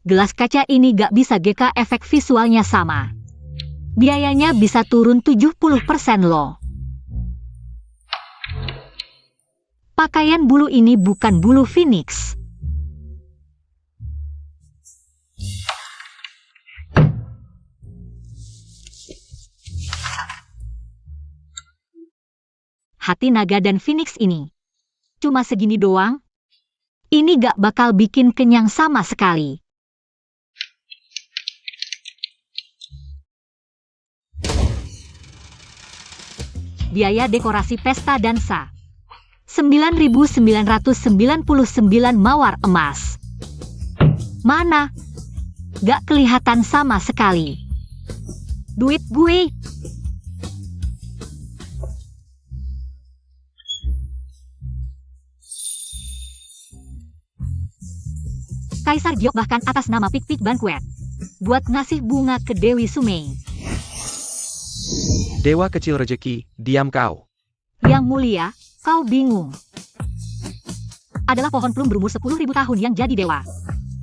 Gelas kaca ini gak bisa GK, efek visualnya sama. Biayanya bisa turun 70% loh. Pakaian bulu ini bukan bulu phoenix. Hati naga dan phoenix ini. Cuma segini doang. Ini gak bakal bikin kenyang sama sekali. Biaya dekorasi pesta dansa 9.999 mawar emas. Mana? Gak kelihatan sama sekali. Duit gue. Kaisar Giok bahkan atas nama Pik-Pik Banquet buat ngasih bunga ke Dewi Sumei. Dewa kecil rejeki, diam kau. Yang mulia, kau bingung. Adalah pohon plum berumur 10.000 tahun yang jadi dewa.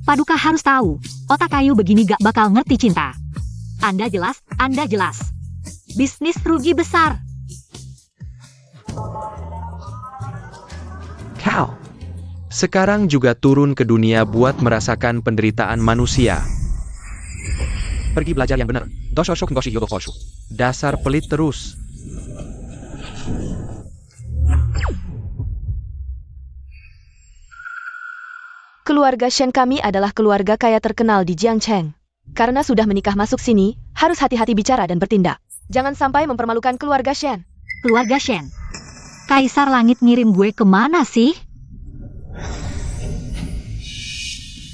Paduka harus tahu, otak kayu begini gak bakal ngerti cinta. Anda jelas. Bisnis rugi besar. Kau. Sekarang juga turun ke dunia buat merasakan penderitaan manusia. Pergi belajar yang benar. Dasar pelit terus. Keluarga Shen kami adalah keluarga kaya terkenal di Jiangcheng. Karena sudah menikah masuk sini, harus hati-hati bicara dan bertindak. Jangan sampai mempermalukan keluarga Shen. Keluarga Shen. Kaisar Langit ngirim gue kemana sih?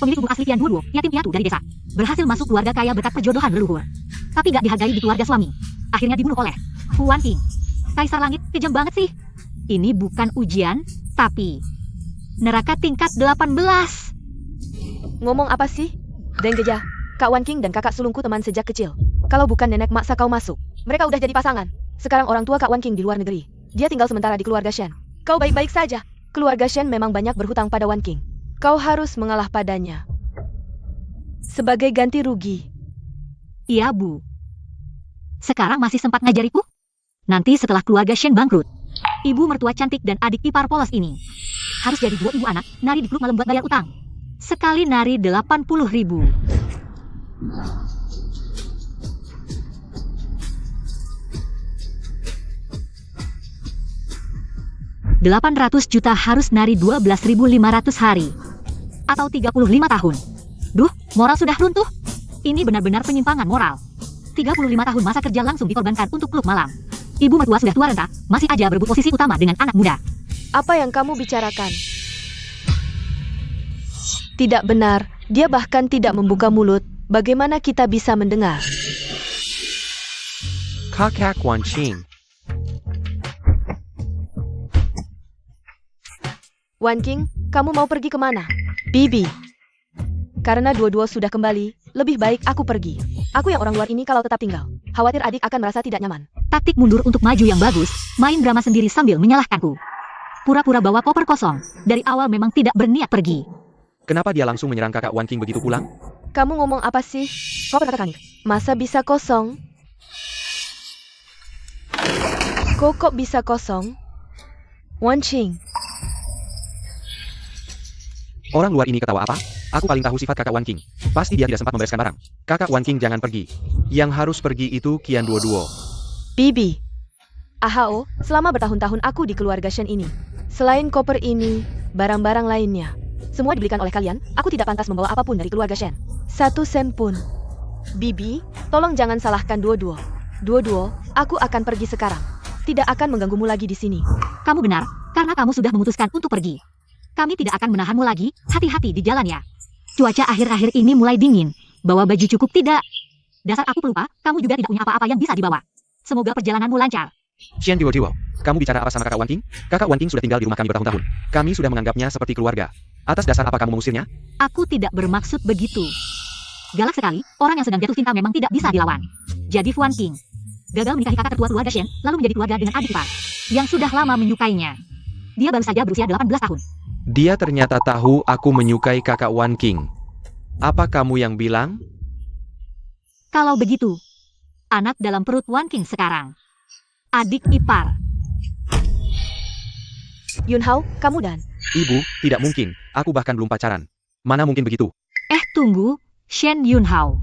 Pemilik buku asli Tian Duo, yatim piatu dari desa. Berhasil masuk keluarga kaya berkat perjodohan leluhur. Tapi gak dihargai di keluarga suami. Akhirnya dibunuh oleh Huan Qing. Kaisar Langit, kejam banget sih. Ini bukan ujian, tapi neraka tingkat 18. Ngomong apa sih? Deng Gejah, Kak Wan Qing dan kakak sulungku teman sejak kecil. Kalau bukan nenek maksa kau masuk. Mereka udah jadi pasangan. Sekarang orang tua Kak Wan Qing di luar negeri. Dia tinggal sementara di keluarga Shen. Kau baik-baik saja. Keluarga Shen memang banyak berhutang pada Wan Qing. Kau harus mengalah padanya. Sebagai ganti rugi. Iya, Bu. Sekarang masih sempat ngajariku? Nanti setelah keluarga Shen bangkrut, ibu mertua cantik dan adik ipar polos ini harus jadi 2 ibu anak, nari di klub malam buat bayar utang. Sekali nari 80.000. $800 juta harus nari 12.500 hari. Atau 35 tahun. Duh, moral sudah runtuh. Ini benar-benar penyimpangan moral. 35 tahun masa kerja langsung dikorbankan untuk klub malam. Ibu mertua sudah tua renta, masih aja berebut posisi utama dengan anak muda. Apa yang kamu bicarakan? Tidak benar, dia bahkan tidak membuka mulut. Bagaimana kita bisa mendengar? Kakak Wan Qing. Wan Qing, kamu mau pergi kemana? Bibi. Karena dua-dua sudah kembali, lebih baik aku pergi. Aku yang orang luar ini kalau tetap tinggal, khawatir adik akan merasa tidak nyaman. Taktik mundur untuk maju yang bagus, main drama sendiri sambil menyalahkanku. Pura-pura bawa koper kosong, dari awal memang tidak berniat pergi. Kenapa dia langsung menyerang kakak Wan Qing begitu pulang? Kamu ngomong apa sih? Koper kakak Kanif. Masa bisa kosong? Kok bisa kosong? Wan Qing. Orang luar ini ketawa apa? Aku paling tahu sifat kakak Wan Qing. Pasti dia tidak sempat membereskan barang. Kakak Wan Qing jangan pergi. Yang harus pergi itu Qian Duo. Bibi. Ahao, selama bertahun-tahun aku di keluarga Shen ini. Selain koper ini, barang-barang lainnya. Semua dibelikan oleh kalian, aku tidak pantas membawa apapun dari keluarga Shen. 1 sen pun. Bibi, tolong jangan salahkan Duo. Duo, aku akan pergi sekarang. Tidak akan mengganggumu lagi di sini. Kamu benar, karena kamu sudah memutuskan untuk pergi. Kami tidak akan menahanmu lagi, hati-hati di jalan ya. Cuaca akhir-akhir ini mulai dingin. Bawa baju cukup tidak? Dasar aku pelupa, kamu juga tidak punya apa-apa yang bisa dibawa. Semoga perjalananmu lancar. Qian Duo, kamu bicara apa sama kakak Wan Qing? Kakak Wan Qing sudah tinggal di rumah kami bertahun-tahun. Kami sudah menganggapnya seperti keluarga. Atas dasar apa kamu mengusirnya? Aku tidak bermaksud begitu. Galak sekali, orang yang sedang jatuh cinta memang tidak bisa dilawan. Jadi Wan Qing gagal menikahi kakak tertua keluarga Shen, lalu menjadi keluarga dengan adik ipar yang sudah lama menyukainya. Dia baru saja berusia 18 tahun. Dia ternyata tahu aku menyukai kakak Wan Qing. Apa kamu yang bilang? Kalau begitu, anak dalam perut Wan King sekarang. Adik ipar. Yunhao, kamu dan... Ibu, tidak mungkin. Aku bahkan belum pacaran. Mana mungkin begitu? Tunggu, Shen Yunhao.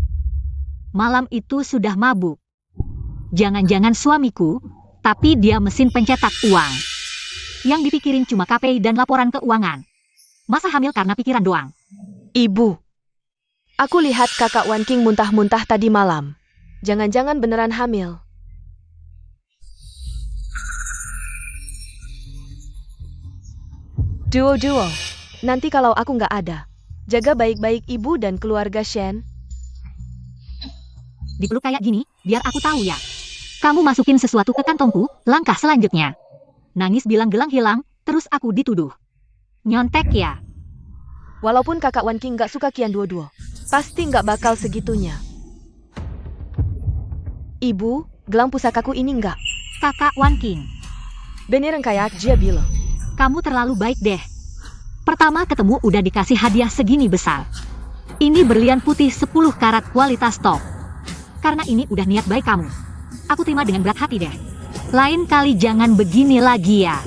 Malam itu sudah mabuk. Jangan-jangan suamiku, tapi dia mesin pencetak uang. Yang dipikirin cuma KPI dan laporan keuangan. Masa hamil karena pikiran doang? Ibu. Aku lihat kakak Wan King muntah-muntah tadi malam. Jangan-jangan beneran hamil. Duo. Nanti kalau aku nggak ada, jaga baik-baik ibu dan keluarga Shen. Dipeluk kayak gini, biar aku tahu ya. Kamu masukin sesuatu ke kantongku, langkah selanjutnya. Nangis bilang gelang hilang, terus aku dituduh. Nyontek ya. Walaupun kakak Wan King nggak suka Qian Duo, pasti nggak bakal segitunya. Ibu, gelang pusakaku ini nggak. Kakak Wan King, Beneran kayak dia bilang. kamu terlalu baik deh. Pertama ketemu udah dikasih hadiah segini besar. Ini berlian putih 10 karat kualitas top. Karena ini udah niat baik kamu. Aku terima dengan berat hati deh. Lain kali jangan begini lagi ya.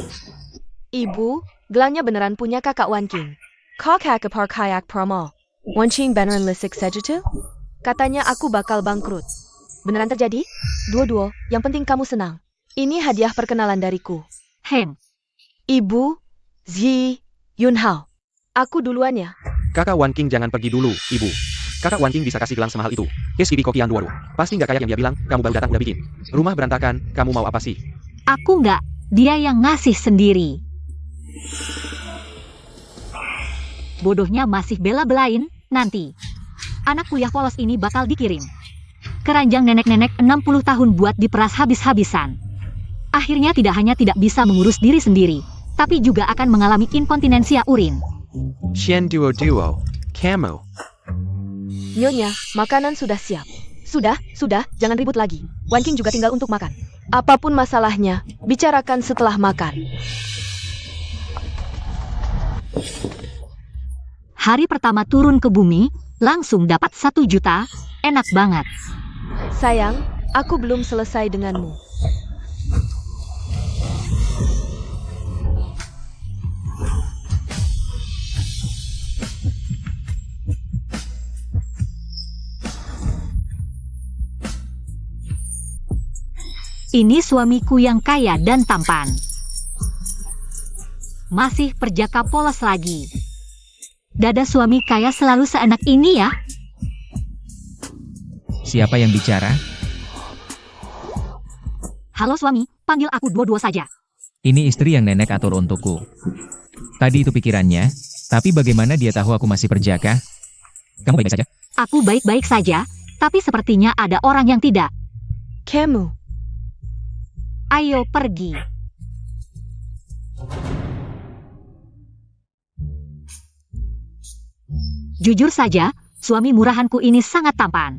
Ibu, gelangnya beneran punya kakak Wan King. Kok kayak kayak promo. Wan King beneran lisik saja tuh? Katanya aku bakal bangkrut. Beneran terjadi? Duo, yang penting kamu senang. Ini hadiah perkenalan dariku. Heng, Ibu, Zi, Yunhao. Aku duluan ya. Kakak Wan King jangan pergi dulu, Ibu. Kakak Wan King bisa kasih gelang semahal itu. SPB Kokian Duo. Pasti nggak kayak yang dia bilang, kamu baru datang udah bikin. Rumah berantakan, kamu mau apa sih? aku nggak. Dia yang ngasih sendiri. Bodohnya masih bela-belain, nanti. Anak kuliah polos ini bakal dikirim. Keranjang nenek-nenek 60 tahun buat diperas habis-habisan. Akhirnya tidak hanya tidak bisa mengurus diri sendiri, tapi juga akan mengalami inkontinensia urin. Shen Duo, kamu. Nyonya, makanan sudah siap. Sudah, jangan ribut lagi. Wan King juga tinggal untuk makan. Apapun masalahnya, bicarakan setelah makan. Hari pertama turun ke bumi, langsung dapat 1 juta, enak banget. Sayang, aku belum selesai denganmu. Ini suamiku yang kaya dan tampan. Masih perjaka polos lagi. Dada suami kaya selalu seenak ini ya. Siapa yang bicara? Halo suami, panggil aku Duo saja. Ini istri yang nenek atur untukku. Tadi itu pikirannya, tapi bagaimana dia tahu aku masih perjaka? Kamu baik-baik saja? Aku baik-baik saja, tapi sepertinya ada orang yang tidak. Kamu. Ayo pergi. Jujur saja, suami murahanku ini sangat tampan.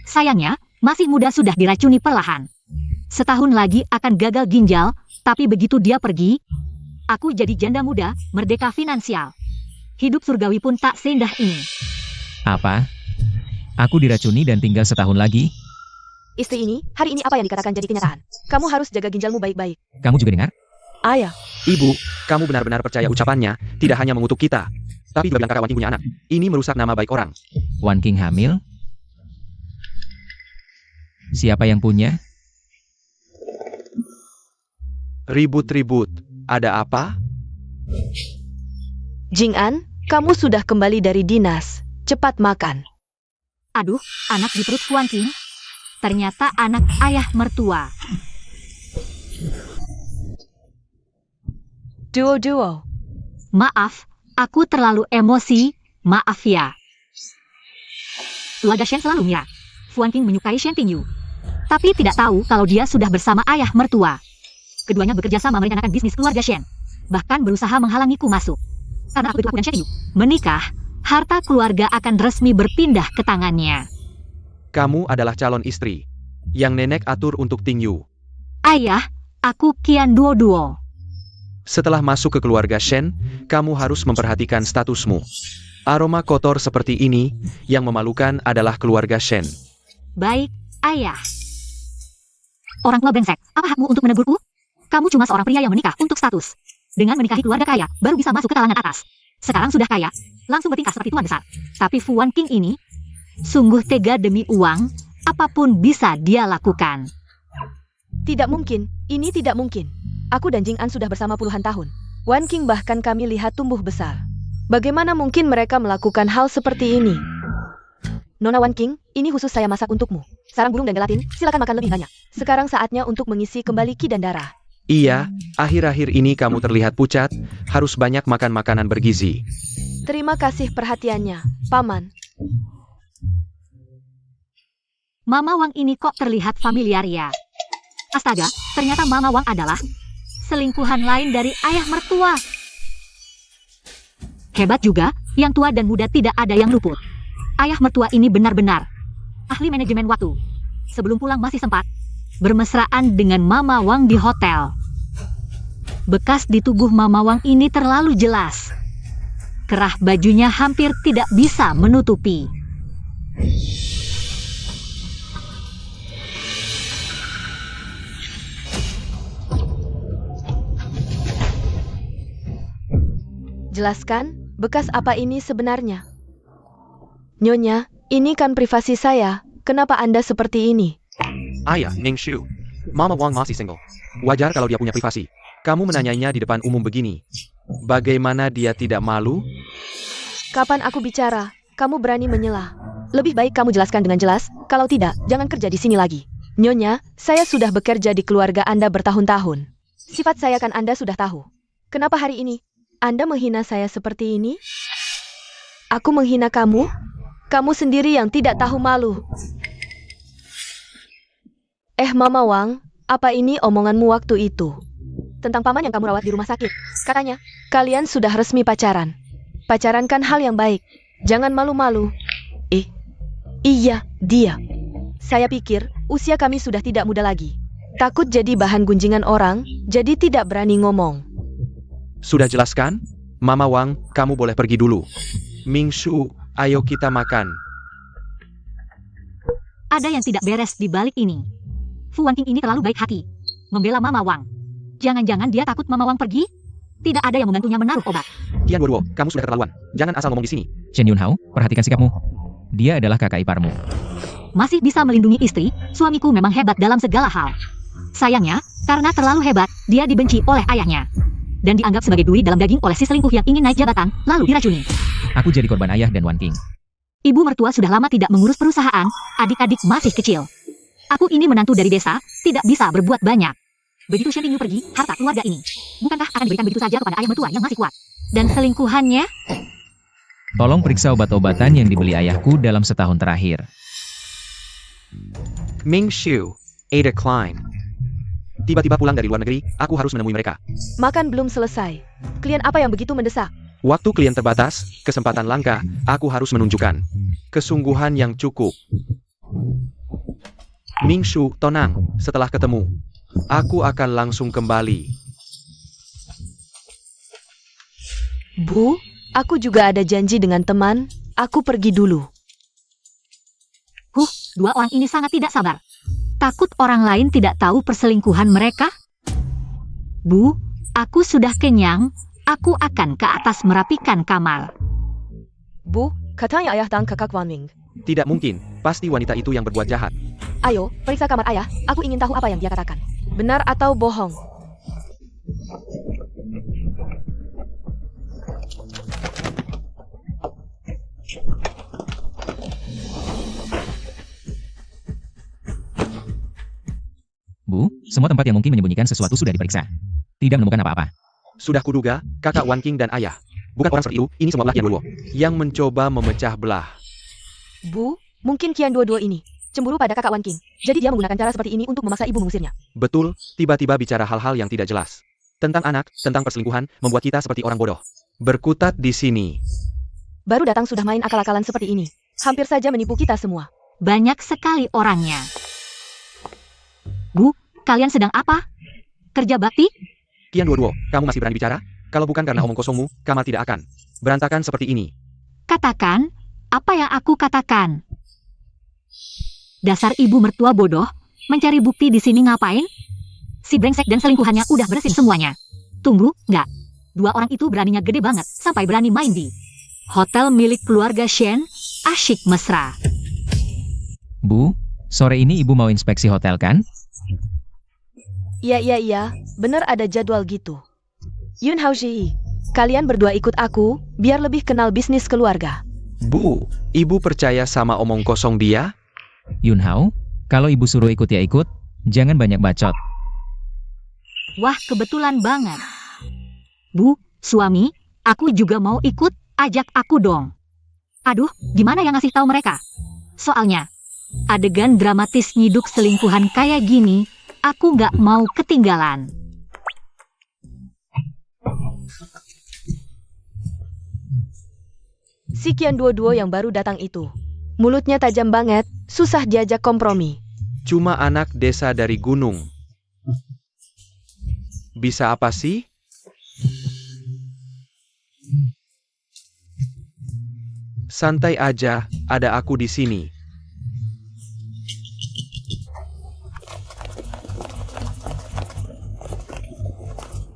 Sayangnya, masih muda sudah diracuni perlahan. Setahun lagi akan gagal ginjal, tapi begitu dia pergi, aku jadi janda muda, merdeka finansial. Hidup surgawi pun tak seindah ini. Apa? Aku diracuni dan tinggal setahun lagi? Istri ini, hari ini apa yang dikatakan jadi kenyataan. Kamu harus jaga ginjalmu baik-baik. Kamu juga dengar? Ayah. Ibu, kamu benar-benar percaya ucapannya, tidak hanya mengutuk kita. Tapi juga bilang kakak Wan King punya anak. Ini merusak nama baik orang. Wan King hamil? Siapa yang punya? Ribut-ribut, ada apa? Jing'an, kamu sudah kembali dari dinas. Cepat makan. Aduh, anak di perut Wan King. Ternyata anak ayah mertua. Duo. Maaf, aku terlalu emosi, maaf ya. Keluarga Shen selalu mengira Wan King menyukai Shen Tingyu. Tapi tidak tahu kalau dia sudah bersama ayah mertua. Keduanya bekerja sama merencanakan bisnis keluarga Shen. Bahkan berusaha menghalangiku masuk. Karena aku itu dan Shen Tingyu menikah, harta keluarga akan resmi berpindah ke tangannya. Kamu adalah calon istri yang nenek atur untuk Tingyu. Ayah, aku Qian Duo. Setelah masuk ke keluarga Shen, kamu harus memperhatikan statusmu. Aroma kotor seperti ini, yang memalukan adalah keluarga Shen. Baik, ayah. Orang tua brengsek, apa hakmu untuk menegurku? Kamu cuma seorang pria yang menikah untuk status. Dengan menikahi keluarga kaya, baru bisa masuk ke kalangan atas. Sekarang sudah kaya, langsung bertingkah seperti tuan besar. Tapi Fu Wanqing ini, sungguh tega demi uang, apapun bisa dia lakukan. Tidak mungkin, ini tidak mungkin. Aku dan Jing An sudah bersama puluhan tahun. Wan King bahkan kami lihat tumbuh besar. Bagaimana mungkin mereka melakukan hal seperti ini? Nona Wan King, ini khusus saya masak untukmu. Sarang burung dan gelatin, silakan makan lebih banyak. Sekarang saatnya untuk mengisi kembali ki dan darah. Iya, akhir-akhir ini kamu terlihat pucat, harus banyak makan makanan bergizi. Terima kasih perhatiannya, Paman. Mama Wang ini kok terlihat familiar ya? Astaga, ternyata Mama Wang adalah selingkuhan lain dari ayah mertua. Hebat juga, yang tua dan muda tidak ada yang luput. Ayah mertua ini benar-benar ahli manajemen waktu. Sebelum pulang masih sempat bermesraan dengan Mama Wang di hotel. Bekas di tubuh Mama Wang ini terlalu jelas. Kerah bajunya hampir tidak bisa menutupi. Jelaskan, bekas apa ini sebenarnya? Nyonya, ini kan privasi saya. Kenapa Anda seperti ini? Ayah, Ning Shu. Mama Wang masih single. Wajar kalau dia punya privasi. Kamu menanyainya di depan umum begini. Bagaimana dia tidak malu? Kapan aku bicara, kamu berani menyela. Lebih baik kamu jelaskan dengan jelas, kalau tidak, jangan kerja di sini lagi. Nyonya, saya sudah bekerja di keluarga Anda bertahun-tahun. Sifat saya kan Anda sudah tahu. Kenapa hari ini Anda menghina saya seperti ini? Aku menghina kamu? Kamu sendiri yang tidak tahu malu. Mama Wang, apa ini omonganmu waktu itu? Tentang paman yang kamu rawat di rumah sakit. Katanya, kalian sudah resmi pacaran. Pacaran kan hal yang baik. Jangan malu-malu. Iya, dia. Saya pikir, usia kami sudah tidak muda lagi. Takut jadi bahan gunjingan orang, jadi tidak berani ngomong. Sudah jelaskan? Mama Wang, kamu boleh pergi dulu. Ming Shu, ayo kita makan. Ada yang tidak beres di balik ini. Fu Wanqing ini terlalu baik hati. Membela Mama Wang. Jangan-jangan dia takut Mama Wang pergi? Tidak ada yang membantunya menaruh obat. Kian Duo, kamu sudah keterlaluan. Jangan asal ngomong di sini. Chen Yunhao, perhatikan sikapmu. Dia adalah kakak iparmu. Masih bisa melindungi istri, suamiku memang hebat dalam segala hal. Sayangnya, karena terlalu hebat, dia dibenci oleh ayahnya. Dan dianggap sebagai duri dalam daging oleh si selingkuh yang ingin naik jabatan, lalu diracuni. Aku jadi korban ayah dan Wan King. Ibu mertua sudah lama tidak mengurus perusahaan, adik-adik masih kecil. Aku ini menantu dari desa, tidak bisa berbuat banyak. Begitu Shen Yunyu pergi, harta keluarga ini bukankah akan diberikan begitu saja kepada ayah mertua yang masih kuat? Dan selingkuhannya? Tolong periksa obat-obatan yang dibeli ayahku dalam setahun terakhir. Ming Shu, Ada Klein. Tiba-tiba pulang dari luar negeri, aku harus menemui mereka. Makan belum selesai. Klien apa yang begitu mendesak? Waktu klien terbatas, kesempatan langka, aku harus menunjukkan kesungguhan yang cukup. Ming Shu, tenang, setelah ketemu, aku akan langsung kembali. Bu, aku juga ada janji dengan teman, aku pergi dulu. Dua orang ini sangat tidak sabar. Takut orang lain tidak tahu perselingkuhan mereka? Bu, aku sudah kenyang, aku akan ke atas merapikan kamar. Bu, katanya ayah dan kakak Wan Ming. Tidak mungkin, pasti wanita itu yang berbuat jahat. Ayo, periksa kamar ayah, aku ingin tahu apa yang dia katakan. Benar atau bohong? Bu, semua tempat yang mungkin menyembunyikan sesuatu sudah diperiksa. Tidak menemukan apa-apa. Sudah kuduga, kakak Wan King dan ayah. Bukan orang seperti itu, ini semua belah Kian Duo yang mencoba memecah belah. Bu, mungkin Kian Duo ini cemburu pada kakak Wan King. Jadi dia menggunakan cara seperti ini untuk memaksa ibu mengusirnya. Betul, tiba-tiba bicara hal-hal yang tidak jelas. Tentang anak, tentang perselingkuhan, membuat kita seperti orang bodoh. Berkutat di sini. Baru datang sudah main akal-akalan seperti ini. Hampir saja menipu kita semua. Banyak sekali orangnya. Bu, kalian sedang apa? Kerja bakti? Kian Duo, kamu masih berani bicara? Kalau bukan karena omong kosongmu, Kamal tidak akan berantakan seperti ini. Katakan, apa yang aku katakan? Dasar ibu mertua bodoh, mencari bukti di sini ngapain? Si brengsek dan selingkuhannya udah bersin semuanya. Tunggu, nggak. Dua orang itu beraninya gede banget, sampai berani main di hotel milik keluarga Shen. Asyik mesra. Bu, sore ini ibu mau inspeksi hotel kan? Iya, bener ada jadwal gitu. Yun Haoshi, kalian berdua ikut aku, biar lebih kenal bisnis keluarga. Bu, ibu percaya sama omong kosong dia? Yunhao, kalau ibu suruh ikut ya ikut, jangan banyak bacot. Wah, kebetulan banget. Bu, suami, aku juga mau ikut, ajak aku dong. Aduh, gimana yang ngasih tahu mereka? Soalnya, adegan dramatis nyiduk selingkuhan kayak gini, aku nggak mau ketinggalan. Si Qian Duo yang baru datang itu. Mulutnya tajam banget, susah diajak kompromi. Cuma anak desa dari gunung. Bisa apa sih? Santai aja, ada aku di sini.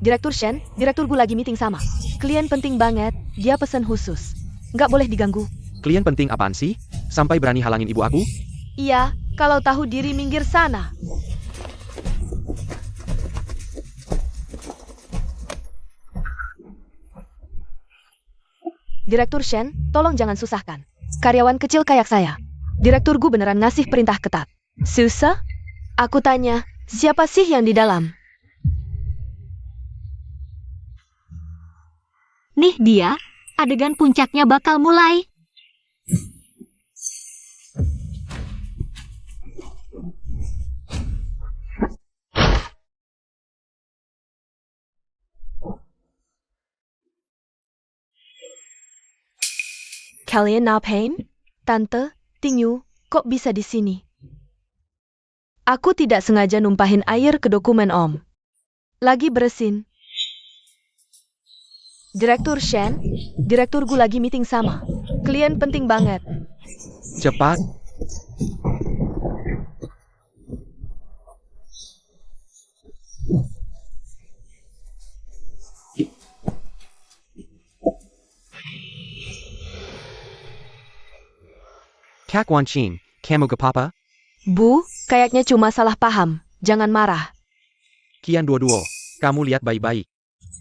Direktur Shen, direktur gue lagi meeting sama. Klien penting banget, dia pesen khusus. Nggak boleh diganggu. Klien penting apaan sih? Sampai berani halangin ibu aku? Iya, kalau tahu diri minggir sana. Direktur Shen, tolong jangan susahkan. Karyawan kecil kayak saya. Direktur gue beneran ngasih perintah ketat. Susah? Aku tanya, siapa sih yang di dalam? Nih dia, adegan puncaknya bakal mulai. Kalian ngapain? Tante, Tingyu, kok bisa di sini? Aku tidak sengaja numpahin air ke dokumen Om. Lagi bersin. Direktur Shen, direktur gue lagi meeting sama. Klien penting banget. Cepat. Kak Wanchin, kamu ke papa? Bu, kayaknya cuma salah paham. Jangan marah. Qian Duo, kamu lihat baik-baik.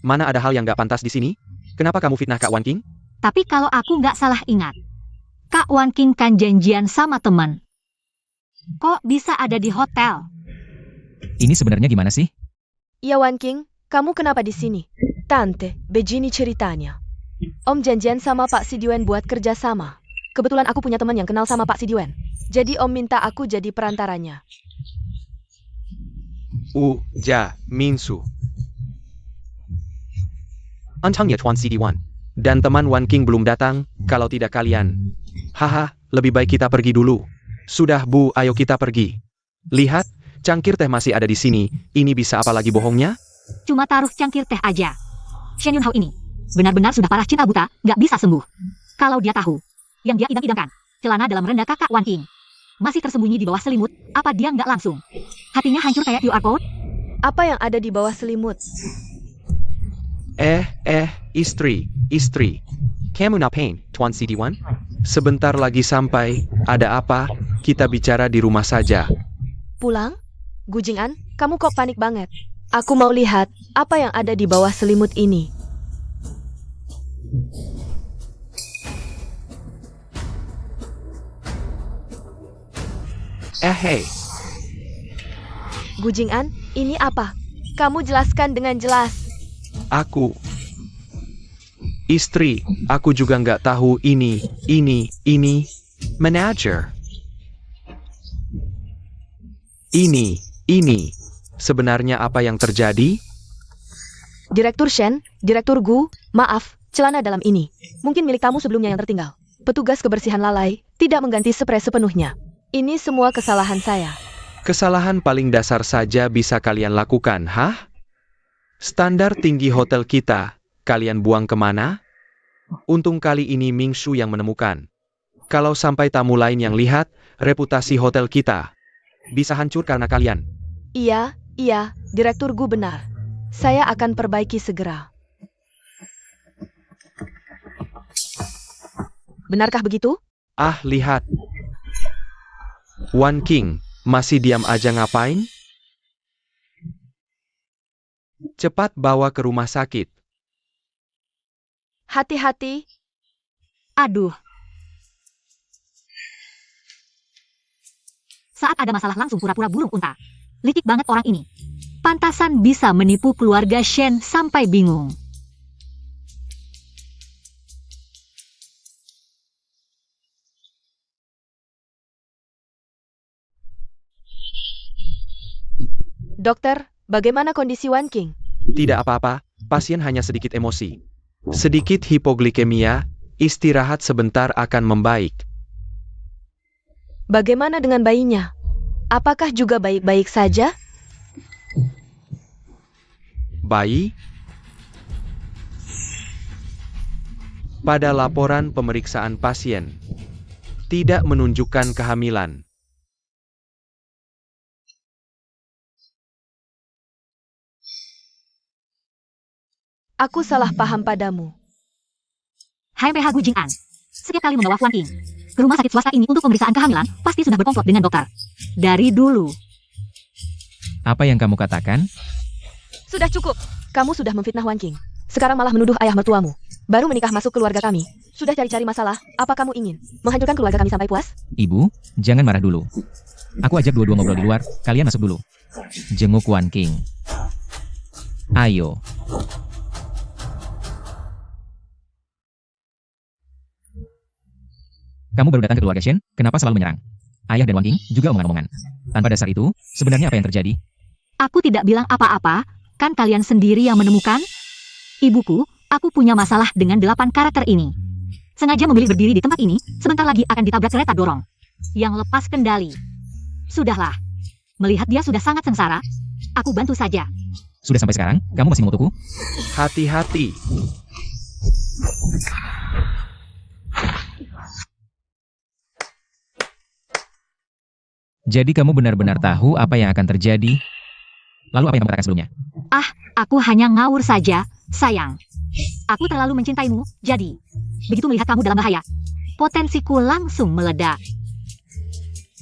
Mana ada hal yang gak pantas di sini? Kenapa kamu fitnah Kak Wan King? Tapi kalau aku nggak salah ingat, Kak Wan King kan janjian sama teman. Kok bisa ada di hotel? Ini sebenarnya gimana sih? Iya Wan King, kamu kenapa di sini? Tante, begini ceritanya. Om janjian sama Pak Siduen buat kerja sama. Kebetulan aku punya teman yang kenal sama Pak Siduen. Jadi Om minta aku jadi perantaranya. Minsu. Antang ya Tuan CD1. Dan teman Wan King belum datang, kalau tidak kalian. Haha, lebih baik kita pergi dulu. Sudah Bu, ayo kita pergi. Lihat, cangkir teh masih ada di sini, ini bisa apa lagi bohongnya? Cuma taruh cangkir teh aja. Shen Yunhao ini, benar-benar sudah parah cinta buta, nggak bisa sembuh. Kalau dia tahu, yang dia idam-idamkan, celana dalam rendah kakak Wan King, masih tersembunyi di bawah selimut, apa dia nggak langsung? Hatinya hancur kayak QR code? Apa yang ada di bawah selimut? Istri. Kamu ngapain, Tuan CD1? Sebentar lagi sampai, ada apa? Kita bicara di rumah saja. Pulang? Gujingan, kamu kok panik banget? Aku mau lihat, apa yang ada di bawah selimut ini. Hei. Gujingan, ini apa? Kamu jelaskan dengan jelas. Aku. Istri, aku juga nggak tahu ini. Manager. Ini. Sebenarnya apa yang terjadi? Direktur Shen, direktur Gu, maaf, celana dalam ini. Mungkin milik kamu sebelumnya yang tertinggal. Petugas kebersihan lalai, tidak mengganti spray sepenuhnya. Ini semua kesalahan saya. Kesalahan paling dasar saja bisa kalian lakukan, hah? Standar tinggi hotel kita, kalian buang kemana? Untung kali ini Ming Shu yang menemukan. Kalau sampai tamu lain yang lihat, reputasi hotel kita bisa hancur karena kalian. Iya, Direktur Gu benar. Saya akan perbaiki segera. Benarkah begitu? Ah, lihat. Wan King, masih diam aja ngapain? Cepat bawa ke rumah sakit. Hati-hati. Aduh. Saat ada masalah langsung pura-pura burung unta. Licik banget orang ini. Pantasan bisa menipu keluarga Shen sampai bingung. Dokter, bagaimana kondisi Wan King? Tidak apa-apa, pasien hanya sedikit emosi. Sedikit hipoglikemia, istirahat sebentar akan membaik. Bagaimana dengan bayinya? Apakah juga baik-baik saja? Bayi? Pada laporan pemeriksaan pasien, tidak menunjukkan kehamilan. Aku salah paham padamu. HMPH Gu Jing'an. Setiap kali membawa Wan King ke rumah sakit swasta ini untuk pemeriksaan kehamilan, pasti sudah berkomplot dengan dokter. Dari dulu. Apa yang kamu katakan? Sudah cukup. Kamu sudah memfitnah Wan King. Sekarang malah menuduh ayah mertuamu. Baru menikah masuk keluarga kami. Sudah cari-cari masalah. Apa kamu ingin menghancurkan keluarga kami sampai puas? Ibu, jangan marah dulu. Aku ajak dua-dua ngobrol di luar, kalian masuk dulu. Jenguk Wan King. Ayo. Kamu baru datang ke keluarga Shen, kenapa selalu menyerang? Ayah dan Wan King juga omong-omongan. Tanpa dasar itu, sebenarnya apa yang terjadi? Aku tidak bilang apa-apa, kan kalian sendiri yang menemukan? Ibuku, aku punya masalah dengan 8 karakter ini. Sengaja memilih berdiri di tempat ini, sebentar lagi akan ditabrak kereta dorong. Yang lepas kendali. Sudahlah. Melihat dia sudah sangat sengsara, aku bantu saja. Sudah sampai sekarang, kamu masih mengutukku? Hati-hati. Jadi kamu benar-benar tahu apa yang akan terjadi? Lalu apa yang kamu katakan sebelumnya? Aku hanya ngawur saja, sayang. Aku terlalu mencintaimu, jadi begitu melihat kamu dalam bahaya, potensiku langsung meledak.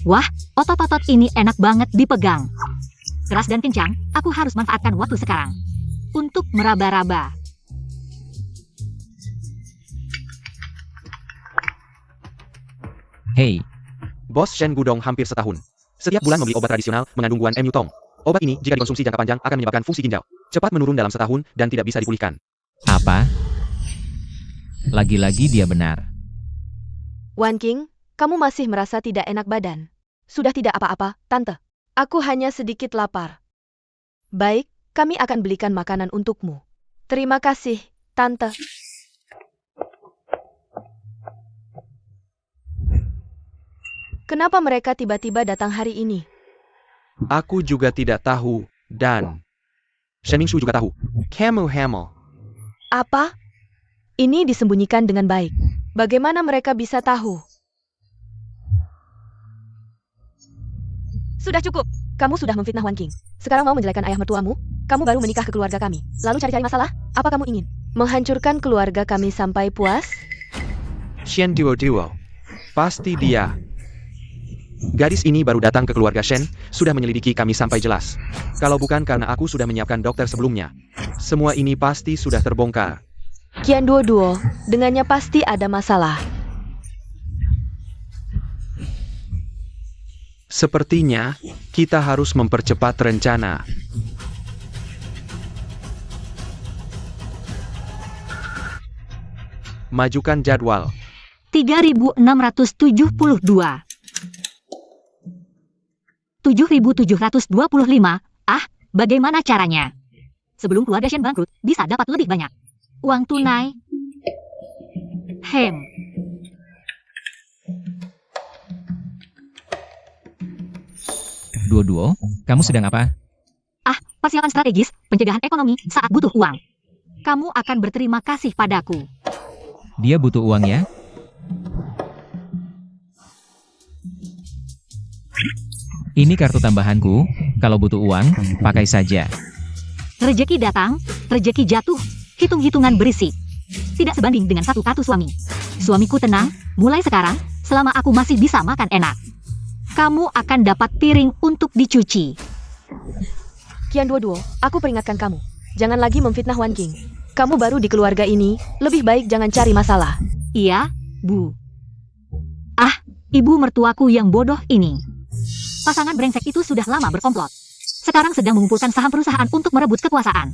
Wah, otot-otot ini enak banget dipegang. Keras dan kencang, aku harus manfaatkan waktu sekarang untuk meraba-raba. Hei, Bos Shen Gudong hampir setahun. Setiap bulan membeli obat tradisional mengandung guan mu tong. Obat ini jika dikonsumsi jangka panjang akan menyebabkan fungsi ginjal cepat menurun dalam setahun dan tidak bisa dipulihkan. apa? Lagi-lagi dia benar. Wan King, kamu masih merasa tidak enak badan. Sudah tidak apa-apa, Tante. Aku hanya sedikit lapar. Baik, kami akan belikan makanan untukmu. Terima kasih, Tante. Kenapa mereka tiba-tiba datang hari ini? Aku juga tidak tahu, dan Shen Ming Shu juga tahu. Kamu hamil. Apa? Ini disembunyikan dengan baik. Bagaimana mereka bisa tahu? Sudah cukup. Kamu sudah memfitnah Wan King. Sekarang mau menjelekkan ayah mertuamu? Kamu baru menikah ke keluarga kami. Lalu cari-cari masalah? Apa kamu ingin menghancurkan keluarga kami sampai puas? Shen Duo. Pasti dia. Gadis ini baru datang ke keluarga Shen, sudah menyelidiki kami sampai jelas. Kalau bukan karena aku sudah menyiapkan dokter sebelumnya, semua ini pasti sudah terbongkar. Qian Duo, dengannya pasti ada masalah. Sepertinya, kita harus mempercepat rencana. Majukan jadwal. 3672. 7725. Bagaimana caranya? Sebelum keluarga Shen bangkrut, bisa dapat lebih banyak uang tunai. Duo-duo, kamu sedang apa? Persiapan strategis, pencegahan ekonomi saat butuh uang. Kamu akan berterima kasih padaku. Dia butuh uang ya? Ini kartu tambahanku, kalau butuh uang, pakai saja. Rejeki datang, rejeki jatuh, hitung-hitungan berisik. Tidak sebanding dengan satu kartu suami. Suamiku tenang, mulai sekarang, selama aku masih bisa makan enak. Kamu akan dapat piring untuk dicuci. Kian Duo, aku peringatkan kamu. Jangan lagi memfitnah Wan King. Kamu baru di keluarga ini, lebih baik jangan cari masalah. Iya, Bu. Ah, ibu mertuaku yang bodoh ini. Pasangan brengsek itu sudah lama berkomplot. Sekarang sedang mengumpulkan saham perusahaan untuk merebut kekuasaan.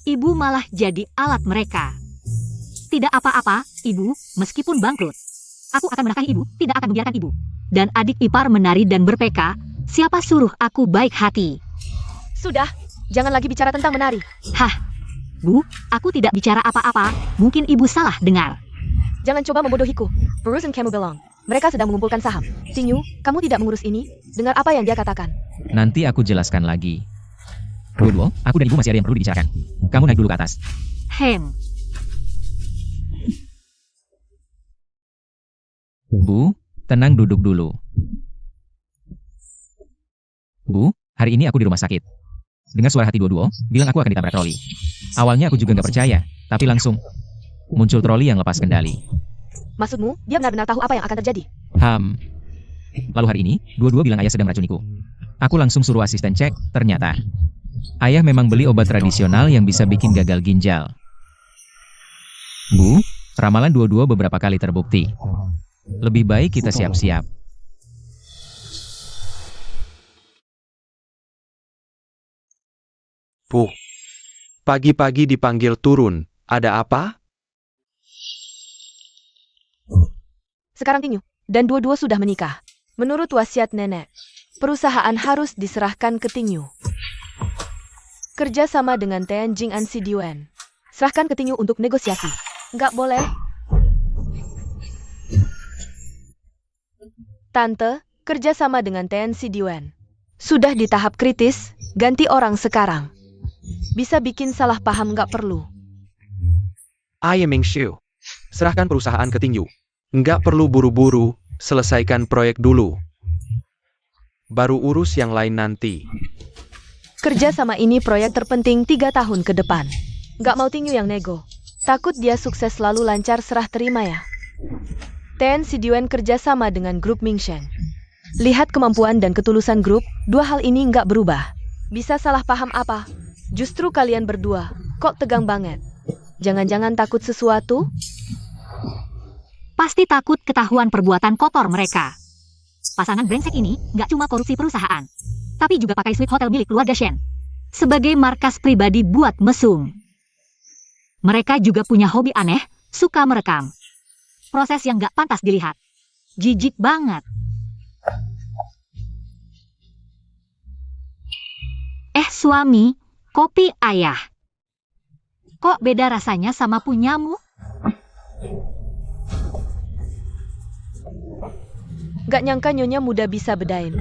Ibu malah jadi alat mereka. Tidak apa-apa, Ibu, meskipun bangkrut. Aku akan menafkahi Ibu, tidak akan membiarkan Ibu. Dan adik ipar menari dan berpeka, siapa suruh aku baik hati? Sudah, jangan lagi bicara tentang menari. Hah, Bu, aku tidak bicara apa-apa, mungkin Ibu salah dengar. Jangan coba membodohiku. Perusahaan kamu belong. Mereka sedang mengumpulkan saham. Tingyu, kamu tidak mengurus ini? Dengar apa yang dia katakan. Nanti aku jelaskan lagi. Duo, aku dan ibu masih ada yang perlu dibicarakan. Kamu naik dulu ke atas. Bu, tenang duduk dulu. Bu, hari ini aku di rumah sakit. Dengar suara hati Duo, bilang aku akan ditabrak troli. Awalnya aku juga nggak percaya, tapi langsung muncul troli yang lepas kendali. Maksudmu, dia benar-benar tahu apa yang akan terjadi? Lalu hari ini, Duo bilang ayah sedang meracuniku. Aku langsung suruh asisten cek, ternyata ayah memang beli obat tradisional yang bisa bikin gagal ginjal. Bu, ramalan Duo beberapa kali terbukti. Lebih baik kita siap-siap. Bu, pagi-pagi dipanggil turun, ada apa? Sekarang Tingyu, dan Duo sudah menikah. Menurut wasiat nenek, perusahaan harus diserahkan ke Tingyu. Kerja sama dengan Tianjing Ansi Diwen. Serahkan ke Tingyu untuk negosiasi. Nggak boleh. Tante, kerja sama dengan Tianjing Diwen. Sudah di tahap kritis, ganti orang sekarang. Bisa bikin salah paham nggak perlu. I am Ming Xiu. Serahkan perusahaan ke Tingyu. Nggak perlu buru-buru, selesaikan proyek dulu. Baru urus yang lain nanti. Kerja sama ini proyek terpenting 3 tahun ke depan. Nggak mau Tingyu yang nego. Takut dia sukses lalu lancar serah terima ya. Ten Sidiwen kerja sama dengan grup Mingsheng. Lihat kemampuan dan ketulusan grup, dua hal ini nggak berubah. Bisa salah paham apa? Justru kalian berdua, kok tegang banget? Jangan-jangan takut sesuatu? Pasti takut ketahuan perbuatan kotor mereka. Pasangan brengsek ini nggak cuma korupsi perusahaan, tapi juga pakai suite hotel milik keluarga Shen sebagai markas pribadi buat mesum. Mereka juga punya hobi aneh, suka merekam. Proses yang nggak pantas dilihat. Jijik banget. Suami, kopi ayah. Kok beda rasanya sama punyamu? Gak nyangka Nyonya muda bisa bedain.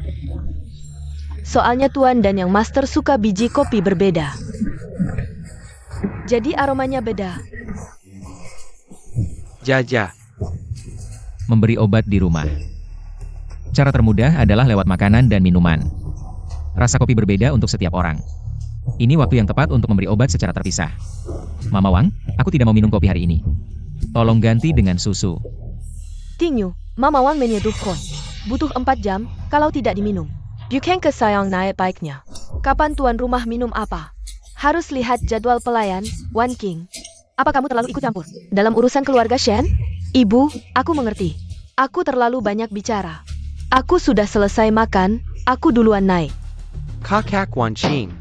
Soalnya Tuan dan yang Master suka biji kopi berbeda. Jadi aromanya beda. Jaja. Memberi obat di rumah. Cara termudah adalah lewat makanan dan minuman. Rasa kopi berbeda untuk setiap orang. Ini waktu yang tepat untuk memberi obat secara terpisah. Mama Wang, aku tidak mau minum kopi hari ini. Tolong ganti dengan susu. Tingyu, Mama Wang menyeduhkan. Butuh 4 jam, kalau tidak diminum. Bukan kesayang naik baiknya. Kapan tuan rumah minum apa? Harus lihat jadwal pelayan, Wan King. Apa kamu terlalu ikut campur dalam urusan keluarga Shen? Ibu, aku mengerti. Aku terlalu banyak bicara. Aku sudah selesai makan, aku duluan naik. Kakak Wan Qing.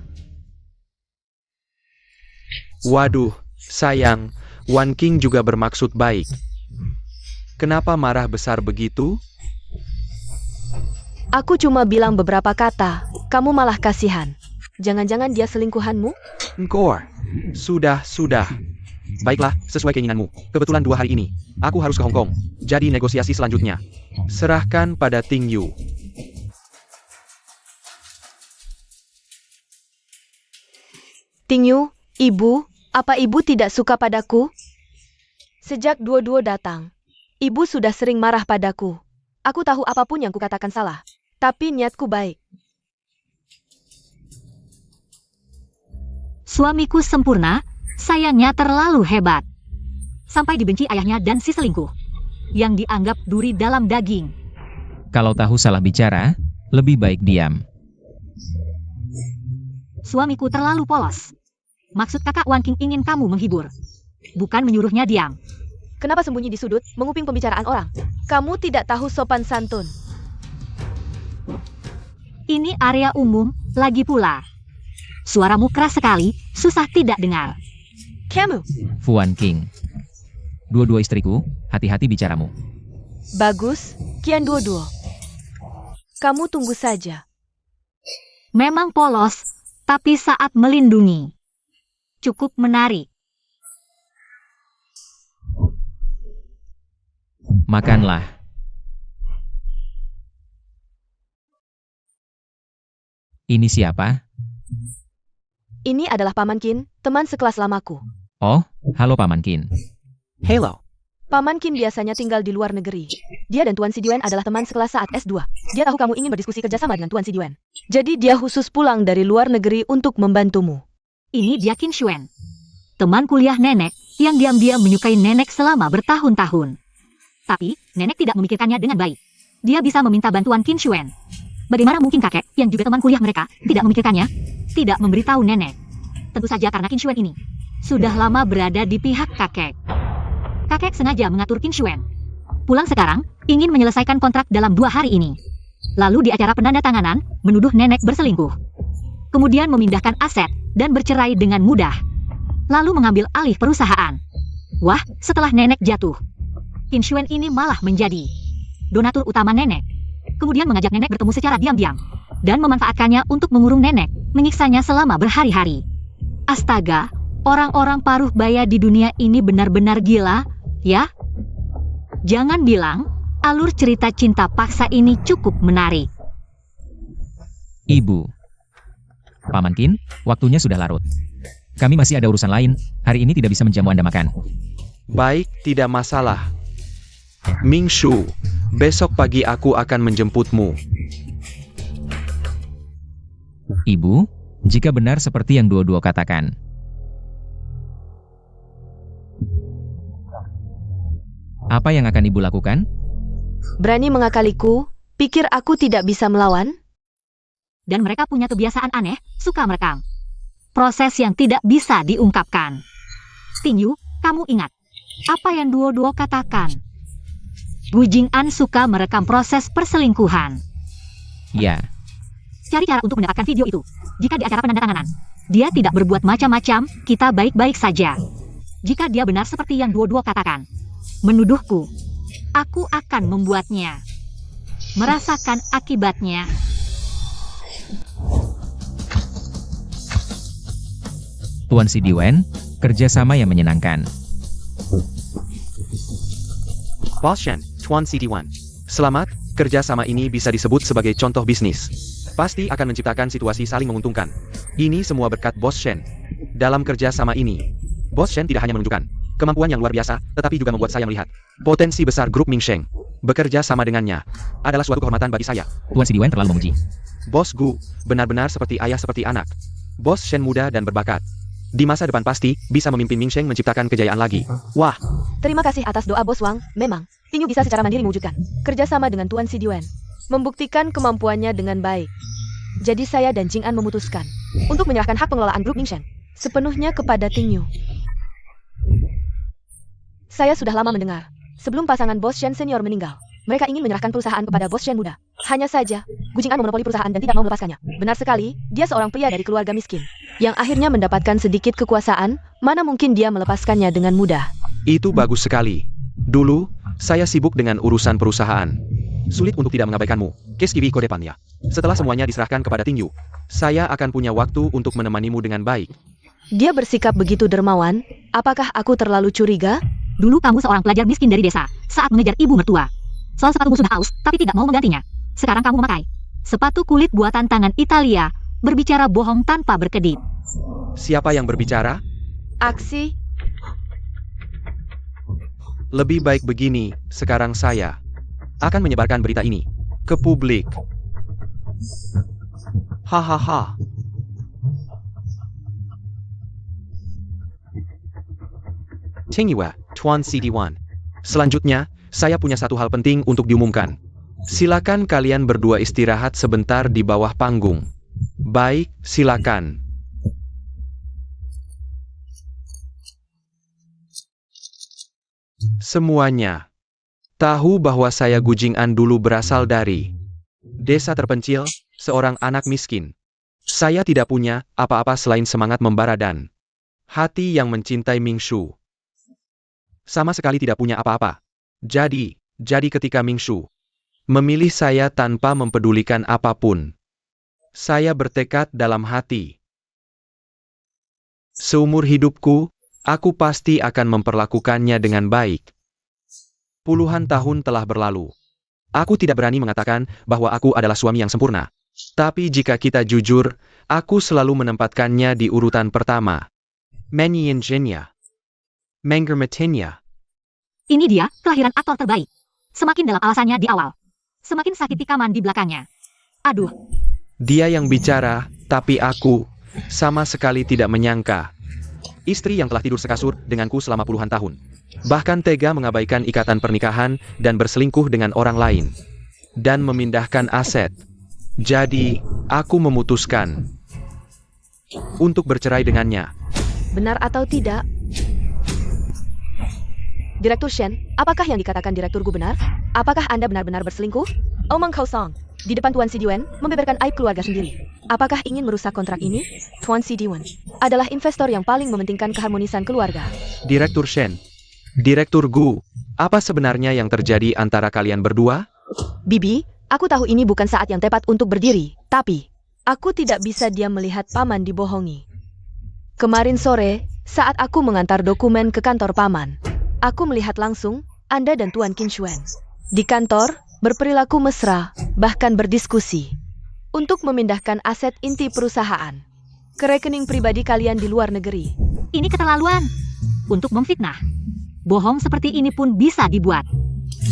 Waduh, sayang, Wan King juga bermaksud baik. Kenapa marah besar begitu? Aku cuma bilang beberapa kata, kamu malah kasihan. Jangan-jangan dia selingkuhanmu? Engkor. Sudah. Baiklah, sesuai keinginanmu. Kebetulan 2 hari ini, aku harus ke Hong Kong. Jadi negosiasi selanjutnya. Serahkan pada Ting Yu. Tingyu, ibu, apa ibu tidak suka padaku? Sejak Duo-Duo datang, ibu sudah sering marah padaku. Aku tahu apapun yang kukatakan salah, tapi niatku baik. Suamiku sempurna, sayangnya terlalu hebat. Sampai dibenci ayahnya dan si selingkuh. Yang dianggap duri dalam daging. Kalau tahu salah bicara, lebih baik diam. Suamiku terlalu polos. Maksud kakak Wan King ingin kamu menghibur. Bukan menyuruhnya diam. Kenapa sembunyi di sudut, menguping pembicaraan orang? Kamu tidak tahu sopan santun. Ini area umum, lagi pula. Suaramu keras sekali, susah tidak dengar. Kamu, Wan King. Dua-dua istriku, hati-hati bicaramu. bagus, Kian Duo-Duo. Kamu tunggu saja. Memang polos, tapi saat melindungi. Cukup menarik. Makanlah. Ini siapa? Ini adalah Paman Qin, teman sekelas lamaku. Oh, halo Paman Qin. Hello. Paman Qin biasanya tinggal di luar negeri. Dia dan Tuan Siduen adalah teman sekelas saat S2. Dia tahu kamu ingin berdiskusi kerjasama dengan Tuan Siduen. Jadi dia khusus pulang dari luar negeri untuk membantumu. Ini dia Qin Shuen. Teman kuliah nenek, yang diam-diam menyukai nenek selama bertahun-tahun. Tapi, nenek tidak memikirkannya dengan baik. Dia bisa meminta bantuan Qin Shuen. Bagaimana mungkin kakek, yang juga teman kuliah mereka, tidak memikirkannya? Tidak memberitahu nenek. Tentu saja karena Qin Shuen ini sudah lama berada di pihak kakek. Kakek sengaja mengatur Qin Shuen. Pulang sekarang, ingin menyelesaikan kontrak dalam 2 hari ini. Lalu di acara penandatanganan, menuduh nenek berselingkuh. Kemudian memindahkan aset, dan bercerai dengan mudah. Lalu mengambil alih perusahaan. Wah, setelah nenek jatuh, Qin Shuen ini malah menjadi donatur utama nenek. Kemudian mengajak nenek bertemu secara diam-diam. Dan memanfaatkannya untuk mengurung nenek, menyiksanya selama berhari-hari. Astaga, orang-orang paruh baya di dunia ini benar-benar gila, ya? Jangan bilang, alur cerita cinta paksa ini cukup menarik. Ibu. Paman Qin, waktunya sudah larut. Kami masih ada urusan lain, hari ini tidak bisa menjamu Anda makan. Baik, tidak masalah. Ming Shu, besok pagi aku akan menjemputmu. Ibu, jika benar seperti yang Duo-Duo katakan. Apa yang akan ibu lakukan? Berani mengakaliku, pikir aku tidak bisa melawan? Dan mereka punya kebiasaan aneh, suka merekam. Proses yang tidak bisa diungkapkan. Tingyu, kamu ingat apa yang Duo-Duo katakan? Bu Jing'an suka merekam proses perselingkuhan. Ya, Cari cara untuk mendapatkan video itu. Jika di acara penandatanganan, dia tidak berbuat macam-macam, kita baik-baik saja. Jika dia benar seperti yang Duo-Duo katakan, menuduhku, aku akan membuatnya merasakan akibatnya. Tuan Siduen, kerjasama yang menyenangkan. Boss Shen, Tuan CD1. Selamat, kerjasama ini bisa disebut sebagai contoh bisnis. Pasti akan menciptakan situasi saling menguntungkan. Ini semua berkat Bos Shen. Dalam kerjasama ini, Bos Shen tidak hanya menunjukkan kemampuan yang luar biasa, tetapi juga membuat saya melihat potensi besar grup Ming Sheng. Bekerja sama dengannya adalah suatu kehormatan bagi saya. Tuan Siduen terlalu memuji. Bos Gu, benar-benar seperti ayah seperti anak. Bos Shen muda dan berbakat. Di masa depan pasti bisa memimpin Ming Sheng menciptakan kejayaan lagi. Wah, Terima kasih atas doa Bos Wang. Memang, Tingyu bisa secara mandiri mewujudkan kerjasama dengan Tuan Siduen. Membuktikan kemampuannya dengan baik. Jadi saya dan Jing'an memutuskan untuk menyerahkan hak pengelolaan grup Ming Sheng sepenuhnya kepada Tingyu. Saya sudah lama mendengar, sebelum pasangan Bos Shen senior meninggal, mereka ingin menyerahkan perusahaan kepada Bos Shen muda. Hanya saja, Gu Jing'an memonopoli perusahaan dan tidak mau melepaskannya. Benar sekali, dia seorang pria dari keluarga miskin, yang akhirnya mendapatkan sedikit kekuasaan, mana mungkin dia melepaskannya dengan mudah. itu bagus sekali. Dulu, saya sibuk dengan urusan perusahaan. Sulit untuk tidak mengabaikanmu. Keskiwi Kodepannya. Setelah semuanya diserahkan kepada Tingyu, saya akan punya waktu untuk menemanimu dengan baik. Dia bersikap begitu dermawan, apakah aku terlalu curiga? Dulu kamu seorang pelajar miskin dari desa, saat mengejar ibu mertua. Soal sepatumu sudah aus, tapi tidak mau menggantinya. Sekarang kamu memakai sepatu kulit buatan tangan Italia, berbicara bohong tanpa berkedip. Siapa yang berbicara? Aksi. Lebih baik begini, sekarang saya akan menyebarkan berita ini ke publik. Hahaha. Tinggiwa, Tuan CD1. Selanjutnya, saya punya satu hal penting untuk diumumkan. Silakan kalian berdua istirahat sebentar di bawah panggung. Baik, silakan. Semuanya tahu bahwa saya Gu Jing'an dulu berasal dari desa terpencil, seorang anak miskin. Saya tidak punya apa-apa selain semangat membara dan hati yang mencintai Mingshu. Sama sekali tidak punya apa-apa. Jadi ketika Mingshu memilih saya tanpa mempedulikan apapun, saya bertekad dalam hati. Seumur hidupku, aku pasti akan memperlakukannya dengan baik. Puluhan tahun telah berlalu. Aku tidak berani mengatakan bahwa aku adalah suami yang sempurna. Tapi jika kita jujur, aku selalu menempatkannya di urutan pertama. Menyienjenya. Mengermetinya. Ini dia, kelahiran aktor terbaik. Semakin dalam alasannya di awal, semakin sakit tikaman di belakangnya. Aduh. Dia yang bicara, tapi aku sama sekali tidak menyangka. Istri yang telah tidur sekasur denganku selama puluhan tahun. Bahkan tega mengabaikan ikatan pernikahan dan berselingkuh dengan orang lain. Dan memindahkan aset. Jadi, aku memutuskan untuk bercerai dengannya. Benar atau tidak? Direktur Shen, apakah yang dikatakan direkturku benar? Apakah Anda benar-benar berselingkuh? Omong kosong. Di depan Tuan Sidiwen, membeberkan aib keluarga sendiri. Apakah ingin merusak kontrak ini? Tuan Sidiwen adalah investor yang paling mementingkan keharmonisan keluarga. Direktur Shen. Direktur Gu, apa sebenarnya yang terjadi antara kalian berdua? Bibi, aku tahu ini bukan saat yang tepat untuk berdiri, tapi aku tidak bisa diam melihat paman dibohongi. Kemarin sore, saat aku mengantar dokumen ke kantor paman, aku melihat langsung Anda dan Tuan Qin Xuan di kantor berperilaku mesra, bahkan berdiskusi untuk memindahkan aset inti perusahaan ke rekening pribadi kalian di luar negeri. Ini keterlaluan. Untuk memfitnah. Bohong seperti ini pun bisa dibuat.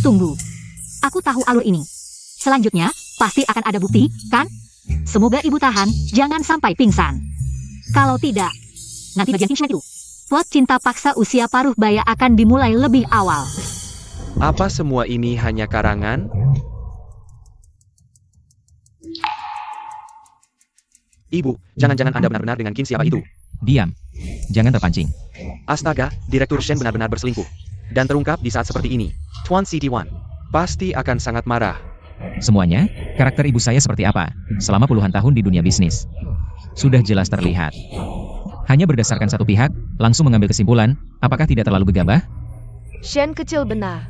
Tunggu. Aku tahu alur ini. Selanjutnya, pasti akan ada bukti, kan? Semoga ibu tahan, jangan sampai pingsan. Kalau tidak, nanti bagian Qin Xuan itu. Plot cinta paksa usia paruh baya akan dimulai lebih awal. Apa semua ini hanya karangan? Ibu, jangan-jangan Anda benar-benar dengan Qin siapa itu? Diam. Jangan terpancing. Astaga, Direktur Shen benar-benar berselingkuh. Dan terungkap di saat seperti ini. Tuan CD1 pasti akan sangat marah. Semuanya, karakter ibu saya seperti apa selama puluhan tahun di dunia bisnis. Sudah jelas terlihat. Hanya berdasarkan satu pihak, langsung mengambil kesimpulan, apakah tidak terlalu gegabah? Shen kecil benar.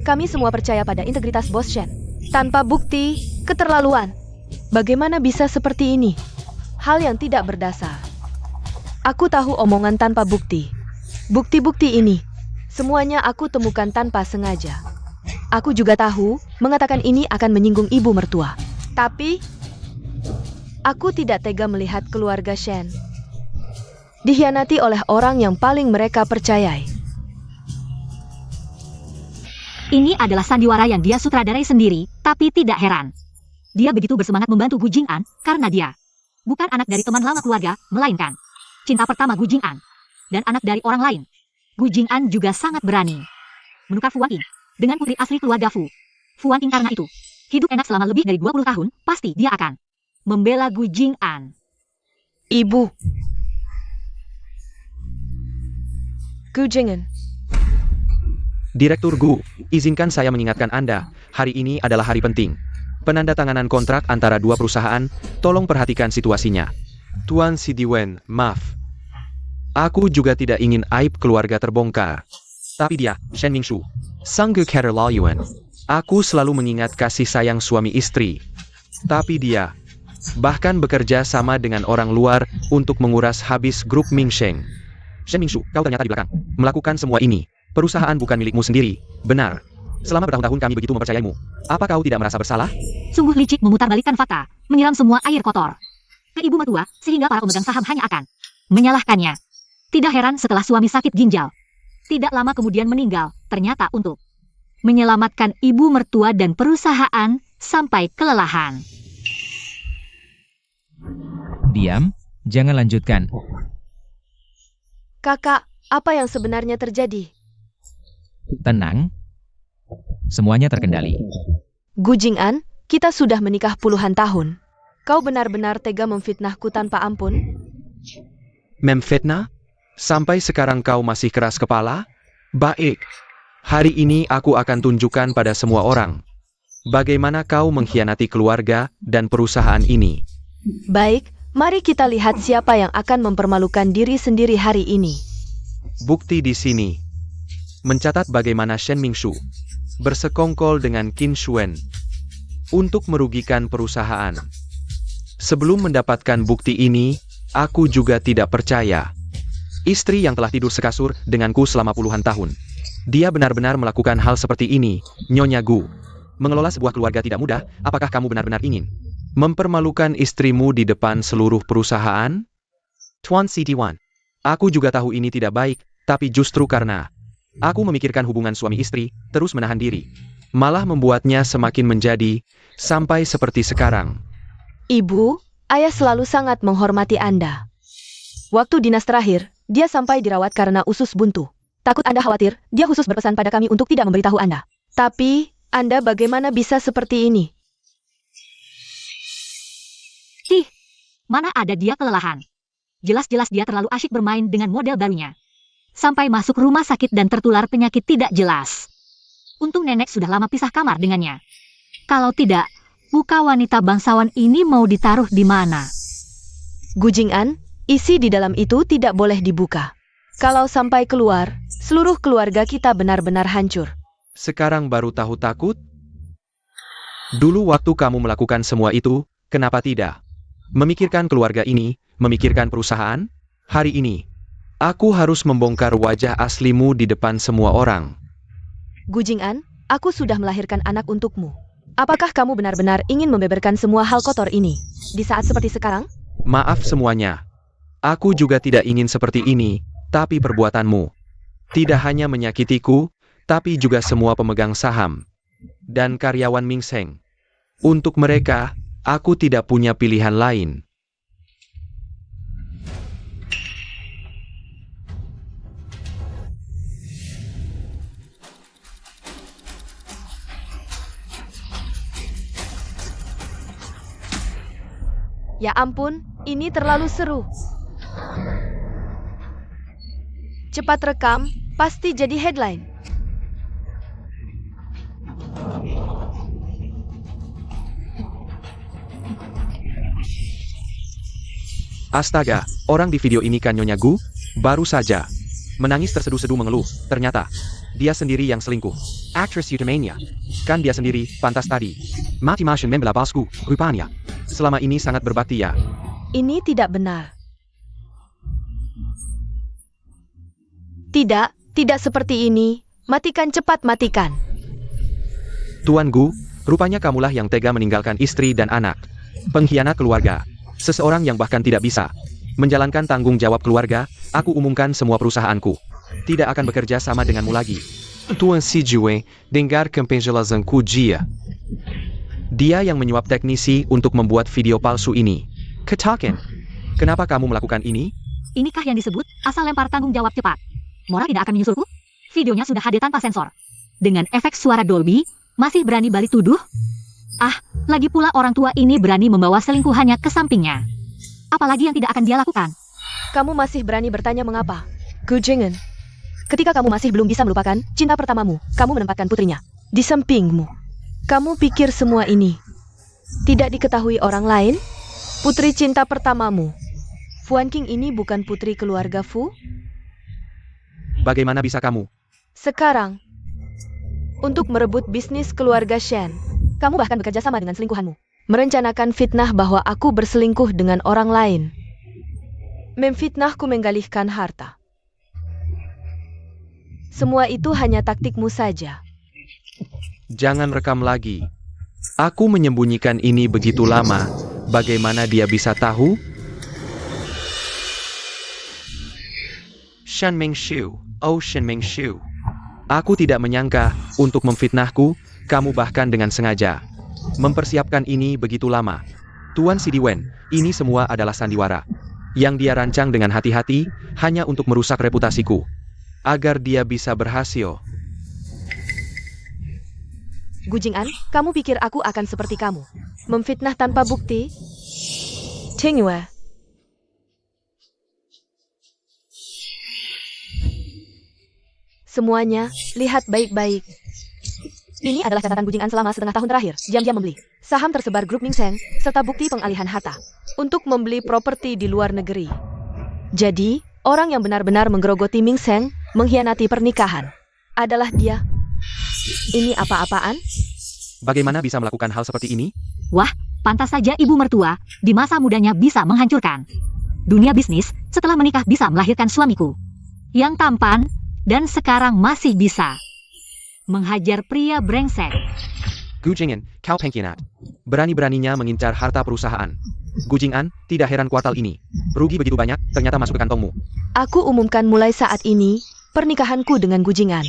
Kami semua percaya pada integritas Bos Shen. Tanpa bukti, keterlaluan. Bagaimana bisa seperti ini? Hal yang tidak berdasar. Aku tahu omongan tanpa bukti. Bukti-bukti ini, semuanya aku temukan tanpa sengaja. Aku juga tahu, mengatakan ini akan menyinggung ibu mertua. Tapi, aku tidak tega melihat keluarga Shen dikhianati oleh orang yang paling mereka percayai. Ini adalah sandiwara yang dia sutradarai sendiri, tapi tidak heran. Dia begitu bersemangat membantu Gu Jing'an, karena dia bukan anak dari teman lama keluarga, melainkan cinta pertama Gu Jing'an, dan anak dari orang lain. Gu Jing'an juga sangat berani menukar Fu Wanqing dengan putri asli keluarga Fu. Fu Wanqing karena itu hidup enak selama lebih dari 20 tahun, pasti dia akan membela Gu Jing'an. Ibu. Gu Jing'an. Direktur Gu, izinkan saya mengingatkan Anda, hari ini adalah hari penting. Penandatanganan kontrak antara dua perusahaan, tolong perhatikan situasinya. Tuan Sidiwen, maaf. Aku juga tidak ingin aib keluarga terbongkar. Tapi dia, Shen Mingshu, Sanggu Keterlaluan. Aku selalu mengingat kasih sayang suami istri. Tapi dia bahkan bekerja sama dengan orang luar untuk menguras habis grup Mingsheng. Shen Mingshu, kau ternyata di belakang melakukan semua ini. Perusahaan bukan milikmu sendiri, benar. Selama bertahun-tahun kami begitu mempercayaimu. Apa kau tidak merasa bersalah? Sungguh licik memutarbalikkan fakta, menyiram semua air kotor ke ibu mertua, sehingga para pemegang saham hanya akan menyalahkannya. Tidak heran setelah suami sakit ginjal. tidak lama kemudian meninggal, ternyata untuk menyelamatkan ibu mertua dan perusahaan sampai kelelahan. Diam, jangan lanjutkan. Kakak, apa yang sebenarnya terjadi? Tenang. Semuanya terkendali. Gu Jing'an, kita sudah menikah puluhan tahun. Kau benar-benar tega memfitnahku tanpa ampun? Memfitnah? Sampai sekarang kau masih keras kepala? Baik. Hari ini aku akan tunjukkan pada semua orang bagaimana kau mengkhianati keluarga dan perusahaan ini. Baik, mari kita lihat siapa yang akan mempermalukan diri sendiri hari ini. Bukti di sini. Mencatat bagaimana Shen Mingshu bersekongkol dengan Qin Shuen untuk merugikan perusahaan. Sebelum mendapatkan bukti ini, aku juga tidak percaya. Istri yang telah tidur sekasur denganku selama puluhan tahun. Dia benar-benar melakukan hal seperti ini, Nyonya Gu. Mengelola sebuah keluarga tidak mudah, apakah kamu benar-benar ingin mempermalukan istrimu di depan seluruh perusahaan? Tuan CT1. Aku juga tahu ini tidak baik, tapi justru karena aku memikirkan hubungan suami istri, terus menahan diri. Malah membuatnya semakin menjadi, sampai seperti sekarang. Ibu, ayah selalu sangat menghormati Anda. Waktu dinas terakhir, dia sampai dirawat karena usus buntu. Takut Anda khawatir, dia khusus berpesan pada kami untuk tidak memberitahu Anda. Tapi, Anda bagaimana bisa seperti ini? Cih, mana ada dia kelelahan. Jelas-jelas dia terlalu asyik bermain dengan model barunya. Sampai masuk rumah sakit dan tertular penyakit tidak jelas. Untung nenek sudah lama pisah kamar dengannya. Kalau tidak, muka wanita bangsawan ini mau ditaruh di mana? Gu Jing'an, isi di dalam itu tidak boleh dibuka. Kalau sampai keluar, seluruh keluarga kita benar-benar hancur. Sekarang baru tahu takut? Dulu waktu kamu melakukan semua itu, kenapa tidak memikirkan keluarga ini, memikirkan perusahaan? Hari ini, aku harus membongkar wajah aslimu di depan semua orang. Gu Jing'an, aku sudah melahirkan anak untukmu. Apakah kamu benar-benar ingin membeberkan semua hal kotor ini di saat seperti sekarang? Maaf semuanya. Aku juga tidak ingin seperti ini, tapi perbuatanmu tidak hanya menyakitiku, tapi juga semua pemegang saham dan karyawan Ming Seng. Untuk mereka, aku tidak punya pilihan lain. Ya ampun, ini terlalu seru. Cepat rekam, pasti jadi headline. Astaga, orang di video ini kan Nyonya Gu? Baru saja menangis terseduh-seduh mengeluh, ternyata dia sendiri yang selingkuh. Aktris Utamania. Kan dia sendiri, pantas tadi. Mati Mashin membela bosku, rupanya. Selama ini sangat berbakti ya. Ini tidak benar. Tidak seperti ini. Matikan cepat, matikan. Tuan Gu, rupanya kamulah yang tega meninggalkan istri dan anak. Pengkhianat keluarga. Seseorang yang bahkan tidak bisa menjalankan tanggung jawab keluarga. Aku umumkan semua perusahaanku tidak akan bekerja sama denganmu lagi. Tuan Si Jue, dengarkan penjelasanku dia. Dia yang menyuap teknisi untuk membuat video palsu ini. Katakan, kenapa kamu melakukan ini? Inikah yang disebut asal lempar tanggung jawab cepat? Mora tidak akan menyusulku? Videonya sudah HD tanpa sensor. Dengan efek suara Dolby, masih berani balik tuduh? Ah, lagi pula orang tua ini berani membawa selingkuhannya ke sampingnya. Apalagi yang tidak akan dia lakukan? Kamu masih berani bertanya mengapa? Gu Jing'an, ketika kamu masih belum bisa melupakan cinta pertamamu, kamu menempatkan putrinya di sampingmu. Kamu pikir semua ini tidak diketahui orang lain? Putri cinta pertamamu, Fuan King ini bukan putri keluarga Fu? Bagaimana bisa kamu? Sekarang, untuk merebut bisnis keluarga Shen, kamu bahkan bekerja sama dengan selingkuhanmu. Merencanakan fitnah bahwa aku berselingkuh dengan orang lain. Memfitnahku menggalihkan harta. Semua itu hanya taktikmu saja. Jangan rekam lagi. Aku menyembunyikan ini begitu lama. Bagaimana dia bisa tahu? Shen Mingshu, Oh Shen Mengshu. Aku tidak menyangka untuk memfitnahku, kamu bahkan dengan sengaja mempersiapkan ini begitu lama. Tuan Sidiwen, ini semua adalah sandiwara yang dia rancang dengan hati-hati hanya untuk merusak reputasiku agar dia bisa berhasil. Gu Jing'an, kamu pikir aku akan seperti kamu? Memfitnah tanpa bukti? Cheng Yue. Semuanya, lihat baik-baik. Ini adalah catatan Gu Jing'an selama setengah tahun terakhir. Diam-diam membeli saham tersebar grup Ming Seng, serta bukti pengalihan harta untuk membeli properti di luar negeri. Jadi, orang yang benar-benar menggerogoti Ming Seng, mengkhianati pernikahan, adalah dia. Ini apa-apaan? Bagaimana bisa melakukan hal seperti ini? Wah, pantas saja ibu mertua di masa mudanya bisa menghancurkan dunia bisnis setelah menikah bisa melahirkan suamiku yang tampan dan sekarang masih bisa menghajar pria brengsek. Gu Jing'an, kau pengkhianat. Berani-beraninya mengincar harta perusahaan. Gu Jing'an, tidak heran kuartal ini rugi begitu banyak, ternyata masuk ke kantongmu. Aku umumkan mulai saat ini, pernikahanku dengan Gu Jing'an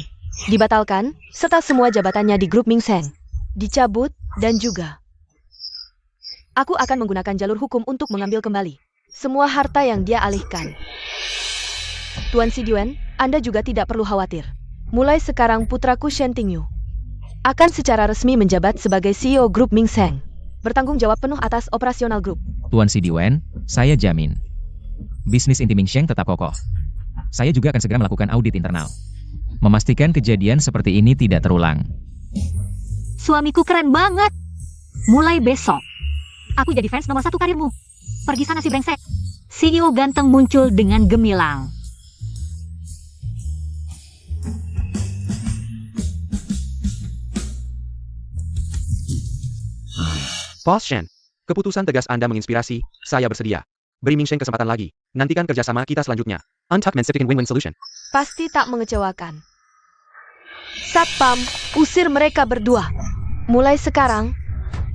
dibatalkan, serta semua jabatannya di grup Ming Seng dicabut, dan juga aku akan menggunakan jalur hukum untuk mengambil kembali semua harta yang dia alihkan. Tuan Sidiwen, Anda juga tidak perlu khawatir. Mulai sekarang putraku Shen Tingyu akan secara resmi menjabat sebagai CEO grup Ming Seng, bertanggung jawab penuh atas operasional grup. Tuan Sidiwen, saya jamin. Bisnis inti Ming Sheng tetap kokoh. Saya juga akan segera melakukan audit internal. Memastikan kejadian seperti ini tidak terulang. Suamiku keren banget. Mulai besok, aku jadi fans nomor 1 karirmu. Pergi sana si brengsek. CEO ganteng muncul dengan gemilang. Boss Shen, keputusan tegas Anda menginspirasi, saya bersedia. Beri Ming Sheng kesempatan lagi. Nantikan kerjasama kita selanjutnya. Untucked Pacific Win-Win Solution. Pasti tak mengecewakan. Satpam, usir mereka berdua. Mulai sekarang,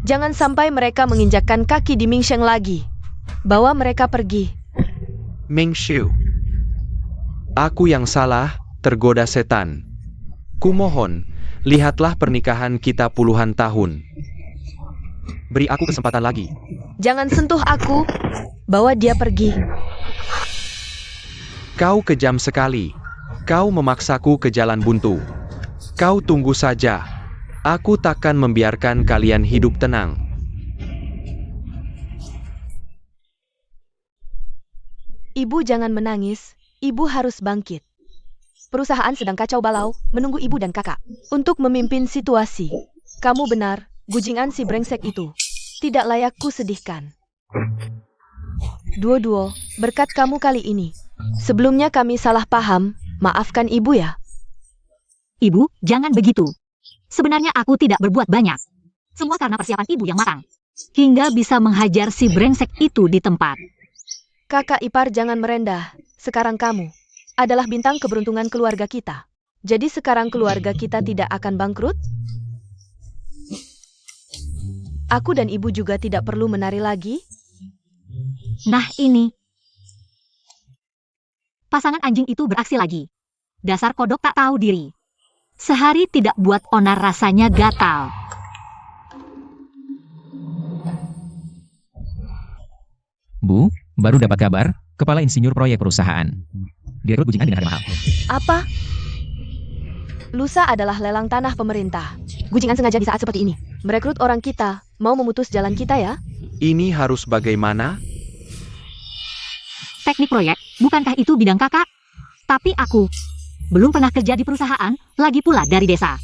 jangan sampai mereka menginjakkan kaki di Ming Sheng lagi. Bawa mereka pergi. Mengshu. Aku yang salah, tergoda setan. Kumohon, lihatlah pernikahan kita puluhan tahun. Beri aku kesempatan lagi. Jangan sentuh aku. Bawa dia pergi. Kau kejam sekali. Kau memaksaku ke jalan buntu. Kau tunggu saja. Aku takkan membiarkan kalian hidup tenang. Ibu jangan menangis. Ibu harus bangkit. Perusahaan sedang kacau balau, menunggu ibu dan kakak untuk memimpin situasi. Kamu benar, Gu Jing'an si brengsek itu. Tidak layak ku sedihkan. Duo-duo, berkat kamu kali ini. Sebelumnya kami salah paham, maafkan ibu ya. Ibu, jangan begitu. Sebenarnya aku tidak berbuat banyak. Semua karena persiapan ibu yang matang. Hingga bisa menghajar si brengsek itu di tempat. Kakak ipar jangan merendah. Sekarang kamu adalah bintang keberuntungan keluarga kita. Jadi sekarang keluarga kita tidak akan bangkrut? Aku dan ibu juga tidak perlu menari lagi? Nah ini. Pasangan anjing itu beraksi lagi. Dasar kodok tak tahu diri. Sehari tidak buat onar rasanya gatal. Bu, baru dapat kabar, kepala insinyur proyek perusahaan. Direkrut Gu Jing'an dengan harga mahal. Apa? Lusa adalah lelang tanah pemerintah. Gu Jing'an sengaja di saat seperti ini merekrut orang kita, mau memutus jalan kita ya? Ini harus bagaimana? Teknik proyek, bukankah itu bidang kakak? Tapi aku belum pernah kerja di perusahaan, lagi pula dari desa.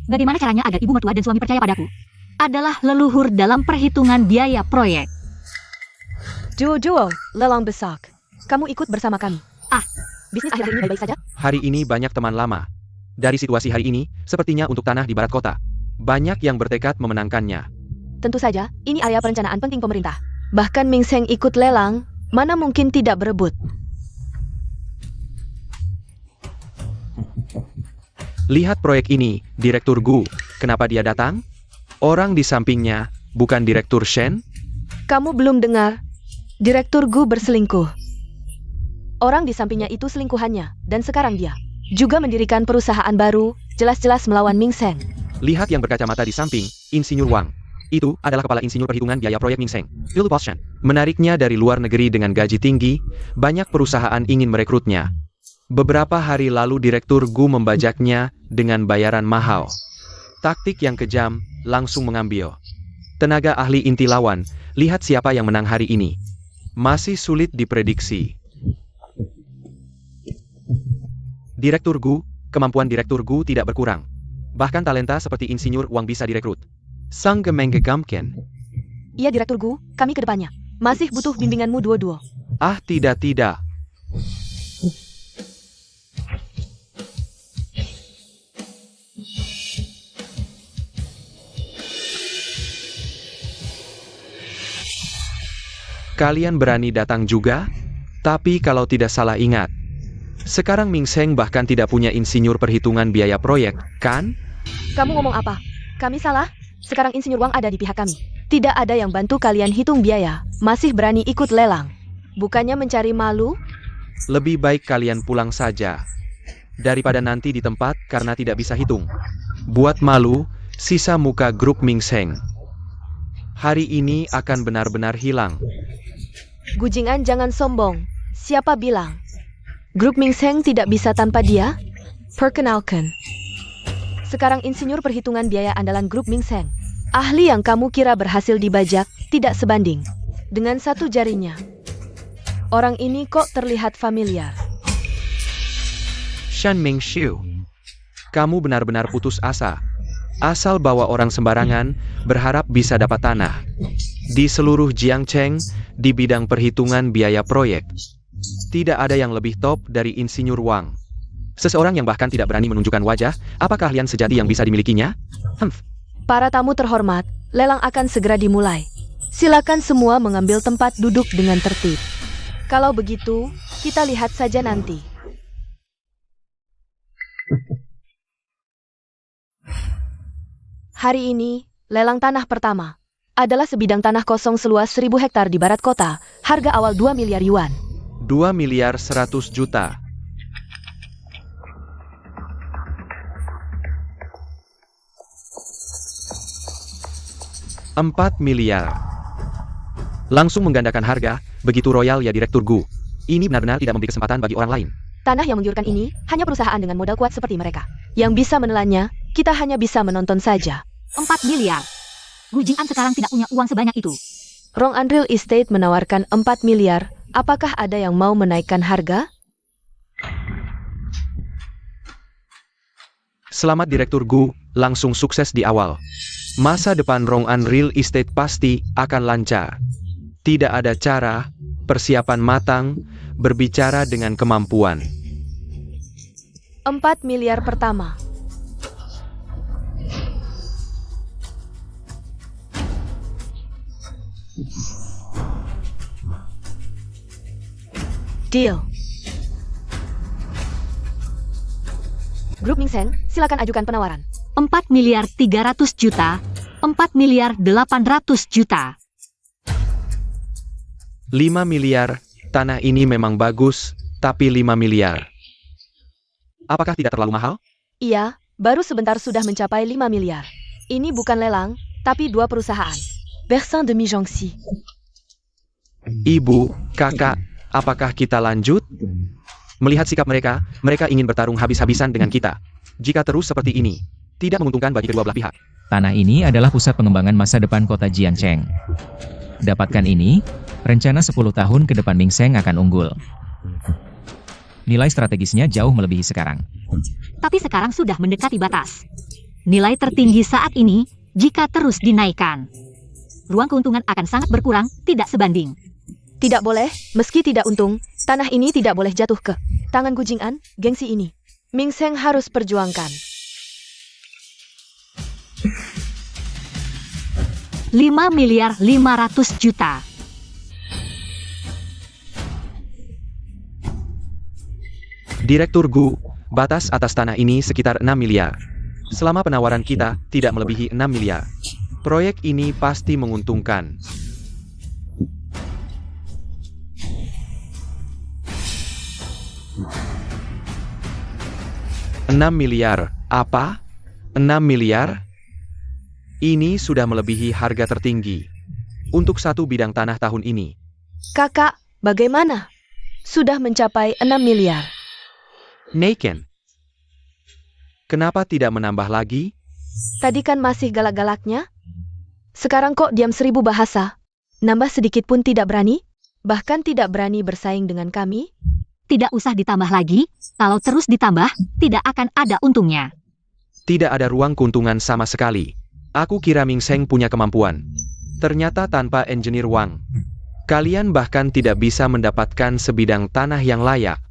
Bagaimana caranya agar ibu mertua dan suami percaya padaku? Adalah leluhur dalam perhitungan biaya proyek. Duo-duo, lelang besar. Kamu ikut bersama kami. Ah, bisnis akhir-akhir ini baik-baik saja? Hari ini banyak teman lama. Dari situasi hari ini, sepertinya untuk tanah di barat kota. Banyak yang bertekad memenangkannya. Tentu saja, ini area perencanaan penting pemerintah. Bahkan Ming Seng ikut lelang, mana mungkin tidak berebut. Lihat proyek ini, Direktur Gu. Kenapa dia datang? Orang di sampingnya, bukan Direktur Shen? Kamu belum dengar? Direktur Gu berselingkuh. Orang di sampingnya itu selingkuhannya, dan sekarang dia juga mendirikan perusahaan baru, jelas-jelas melawan Ming Seng. Lihat yang berkacamata di samping, Insinyur Wang. Itu adalah kepala insinyur perhitungan biaya proyek Ming Seng, Phil Poshan. Menariknya dari luar negeri dengan gaji tinggi, banyak perusahaan ingin merekrutnya. Beberapa hari lalu Direktur Gu membajaknya dengan bayaran mahal. Taktik yang kejam, langsung mengambil. Tenaga ahli inti lawan, lihat siapa yang menang hari ini. Masih sulit diprediksi. Direktur Gu, kemampuan Direktur Gu tidak berkurang. Bahkan talenta seperti Insinyur Wang bisa direkrut. Sangat menggegamkan. Iya Direktur Gu, kami ke depannya. Masih butuh bimbinganmu duo-duo. Ah tidak. Kalian berani datang juga? Tapi kalau tidak salah ingat, sekarang Ming Seng bahkan tidak punya insinyur perhitungan biaya proyek, kan? Kamu ngomong apa? Kami salah? Sekarang Insinyur Wang ada di pihak kami. Tidak ada yang bantu kalian hitung biaya. Masih berani ikut lelang. Bukannya mencari malu? Lebih baik kalian pulang saja. Daripada nanti di tempat karena tidak bisa hitung. Buat malu, sisa muka grup Ming Seng. Hari ini akan benar-benar hilang. Gu Jing'an jangan sombong. Siapa bilang? Grup Ming Seng tidak bisa tanpa dia? Perkenalkan. Sekarang insinyur perhitungan biaya andalan grup Ming Seng. Ahli yang kamu kira berhasil dibajak, tidak sebanding dengan satu jarinya. Orang ini kok terlihat familiar. Shan Mingxiu, kamu benar-benar putus asa. Asal bawa orang sembarangan, berharap bisa dapat tanah. Di seluruh Jiangcheng, di bidang perhitungan biaya proyek, tidak ada yang lebih top dari Insinyur Wang. Seseorang yang bahkan tidak berani menunjukkan wajah, apa keahlian sejati yang bisa dimilikinya? Para tamu terhormat, lelang akan segera dimulai. Silakan semua mengambil tempat duduk dengan tertib. Kalau begitu, kita lihat saja nanti. Hari ini, lelang tanah pertama adalah sebidang tanah kosong seluas 1.000 hektar di barat kota, harga awal 2 miliar yuan. 2 miliar 100 juta. 4 miliar. Langsung menggandakan harga, begitu royal ya Direktur Gu. Ini benar-benar tidak memberi kesempatan bagi orang lain. Tanah yang menggiurkan ini, hanya perusahaan dengan modal kuat seperti mereka. Yang bisa menelannya, kita hanya bisa menonton saja. 4 miliar. Gu Jing'an sekarang tidak punya uang sebanyak itu. Rong'an Real Estate menawarkan 4 miliar, apakah ada yang mau menaikkan harga? Selamat Direktur Gu, langsung sukses di awal. Masa depan Rong'an Real Estate pasti akan lancar. Tidak ada cara, persiapan matang, berbicara dengan kemampuan. 4 miliar pertama. Deal. Grup Ming Seng, silakan ajukan penawaran. 4 miliar 300 juta, 4 miliar 800 juta. 5 miliar, tanah ini memang bagus, tapi 5 miliar. Apakah tidak terlalu mahal? Iya, baru sebentar sudah mencapai 5 miliar. Ini bukan lelang, tapi dua perusahaan. Bersin de Mijongxi. Ibu, kakak, apakah kita lanjut? Melihat sikap mereka, mereka ingin bertarung habis-habisan dengan kita. Jika terus seperti ini, tidak menguntungkan bagi kedua belah pihak. Tanah ini adalah pusat pengembangan masa depan kota Jiangcheng. Dapatkan ini, rencana 10 tahun ke depan Ming Seng akan unggul. Nilai strategisnya jauh melebihi sekarang. Tapi sekarang sudah mendekati batas. Nilai tertinggi saat ini, jika terus dinaikkan, ruang keuntungan akan sangat berkurang, tidak sebanding. Tidak boleh, meski tidak untung, tanah ini tidak boleh jatuh ke tangan Gu Jing'an, gengsi ini. Ming Seng harus perjuangkan. 5 miliar 500 juta. Direktur Gu, batas atas tanah ini sekitar 6 miliar. Selama penawaran kita tidak melebihi 6 miliar. Proyek ini pasti menguntungkan. 6 miliar, apa? 6 miliar? Ini sudah melebihi harga tertinggi untuk satu bidang tanah tahun ini. Kakak, bagaimana? Sudah mencapai 6 miliar. Neiken, kenapa tidak menambah lagi? Tadi kan masih galak-galaknya? Sekarang kok diam 1000 bahasa? Nambah sedikit pun tidak berani? Bahkan tidak berani bersaing dengan kami? Tidak usah ditambah lagi, kalau terus ditambah, tidak akan ada untungnya. Tidak ada ruang keuntungan sama sekali. Aku kira Ming Seng punya kemampuan. Ternyata tanpa engineer Wang, kalian bahkan tidak bisa mendapatkan sebidang tanah yang layak.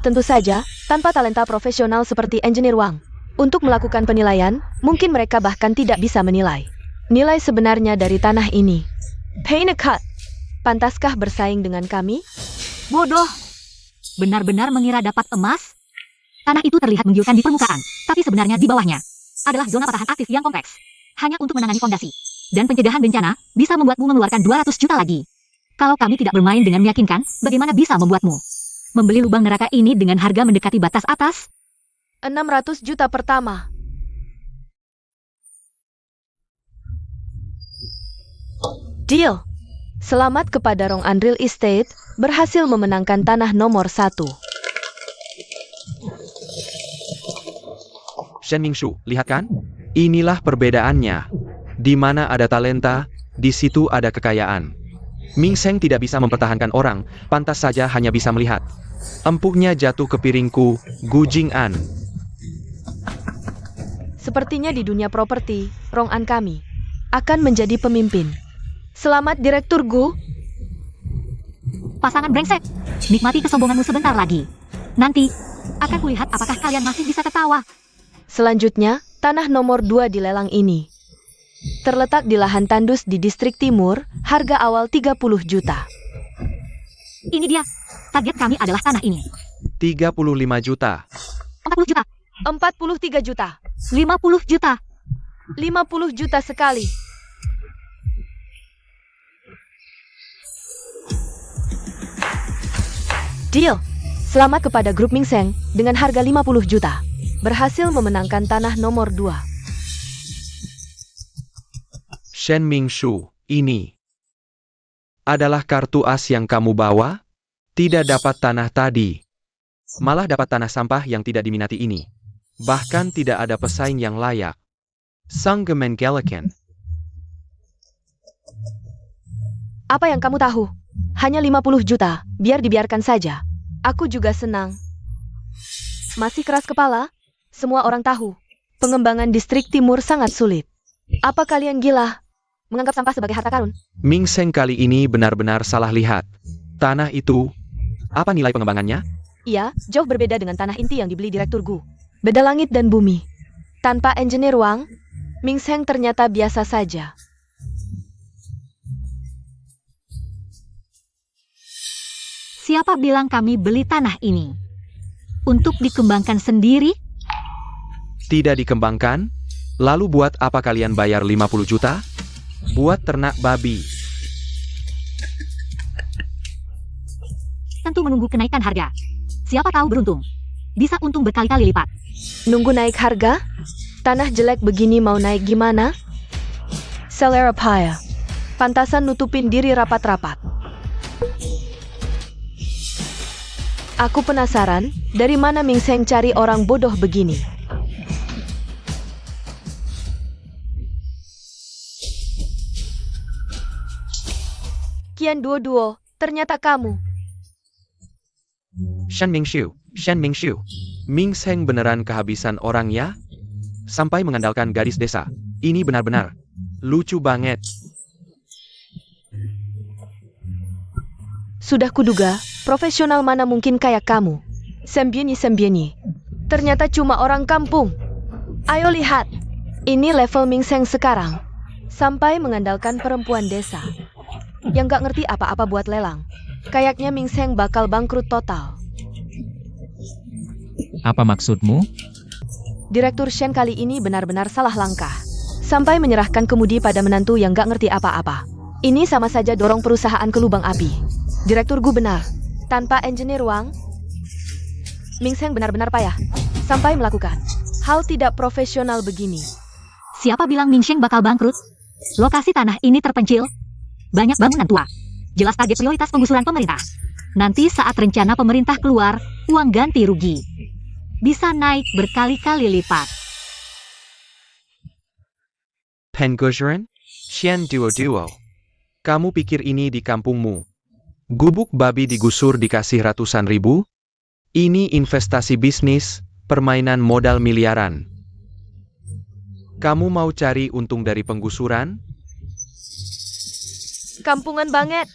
Tentu saja, tanpa talenta profesional seperti engineer Wang. Untuk melakukan penilaian, mungkin mereka bahkan tidak bisa menilai nilai sebenarnya dari tanah ini. Paint a cut. Pantaskah bersaing dengan kami? Bodoh! Benar-benar mengira dapat emas? Tanah itu terlihat menggiurkan di permukaan, tapi sebenarnya di bawahnya adalah zona patahan aktif yang kompleks. Hanya untuk menangani fondasi dan pencegahan bencana, bisa membuatmu mengeluarkan 200 juta lagi. Kalau kami tidak bermain dengan meyakinkan, bagaimana bisa membuatmu membeli lubang neraka ini dengan harga mendekati batas atas? 600 juta pertama. Deal. Selamat kepada Rong An Real Estate, berhasil memenangkan tanah nomor 1. Shen Mingshu, lihat kan? Inilah perbedaannya. Di mana ada talenta, di situ ada kekayaan. Ming Seng tidak bisa mempertahankan orang, pantas saja hanya bisa melihat. Empuknya jatuh ke piringku, Gu Jing'an. Sepertinya di dunia properti, Rong An kami akan menjadi pemimpin. Selamat Direktur Gu. Pasangan brengsek, nikmati kesombonganmu sebentar lagi. Nanti, akan kulihat apakah kalian masih bisa ketawa. Selanjutnya, tanah nomor 2 di lelang ini. Terletak di lahan tandus di distrik timur, harga awal 30 juta. Ini dia, target kami adalah tanah ini. 35 juta. 40 juta, 43 juta. 50 juta. 50 juta sekali. Deal. Selamat kepada grup Ming Seng dengan harga 50 juta. Berhasil memenangkan tanah nomor 2. Shen Mingshu, ini adalah kartu as yang kamu bawa? Tidak dapat tanah tadi. Malah dapat tanah sampah yang tidak diminati ini. Bahkan tidak ada pesaing yang layak. Sang Gemen Galaken. Apa yang kamu tahu? Hanya 50 juta, biar dibiarkan saja. Aku juga senang. Masih keras kepala? Semua orang tahu, pengembangan distrik timur sangat sulit. Apa kalian gila? Menganggap sampah sebagai harta karun? Ming Seng kali ini benar-benar salah lihat. Tanah itu, apa nilai pengembangannya? Iya, jauh berbeda dengan tanah inti yang dibeli Direktur Gu. Beda langit dan bumi. Tanpa engineer Wang, Ming Seng ternyata biasa saja. Siapa bilang kami beli tanah ini? Untuk dikembangkan sendiri? Tidak dikembangkan? Lalu buat apa kalian bayar 50 juta? Buat ternak babi. Tentu menunggu kenaikan harga. Siapa tahu beruntung. Bisa untung berkali-kali lipat. Nunggu naik harga? Tanah jelek begini mau naik gimana? Selera paya. Pantasan nutupin diri rapat-rapat. Aku penasaran, dari mana Ming Seng cari orang bodoh begini? Kian Duo, ternyata kamu. Shen Mingshu, Shen Mingshu. Ming Seng beneran kehabisan orang ya? Sampai mengandalkan gadis desa. Ini benar-benar lucu banget. Sudah kuduga, profesional mana mungkin kayak kamu. Sembieni. Ternyata cuma orang kampung. Ayo lihat. Ini level Ming Seng sekarang. Sampai mengandalkan perempuan desa. Yang gak ngerti apa-apa buat lelang. Kayaknya Ming Seng bakal bangkrut total. Apa maksudmu? Direktur Shen kali ini benar-benar salah langkah. Sampai menyerahkan kemudi pada menantu yang gak ngerti apa-apa. Ini sama saja dorong perusahaan ke lubang api. Direktur Gu benar. Tanpa engineer Wang, Ming Sheng benar-benar payah. Sampai melakukan hal tidak profesional begini. Siapa bilang Ming Sheng bakal bangkrut? Lokasi tanah ini terpencil. Banyak bangunan tua. Jelas target prioritas penggusuran pemerintah. Nanti saat rencana pemerintah keluar, uang ganti rugi bisa naik berkali-kali lipat. Penggusuran? Xian Duo. Kamu pikir ini di kampungmu? Gubuk babi digusur dikasih ratusan ribu? Ini investasi bisnis, permainan modal miliaran. Kamu mau cari untung dari penggusuran? Kampungan banget.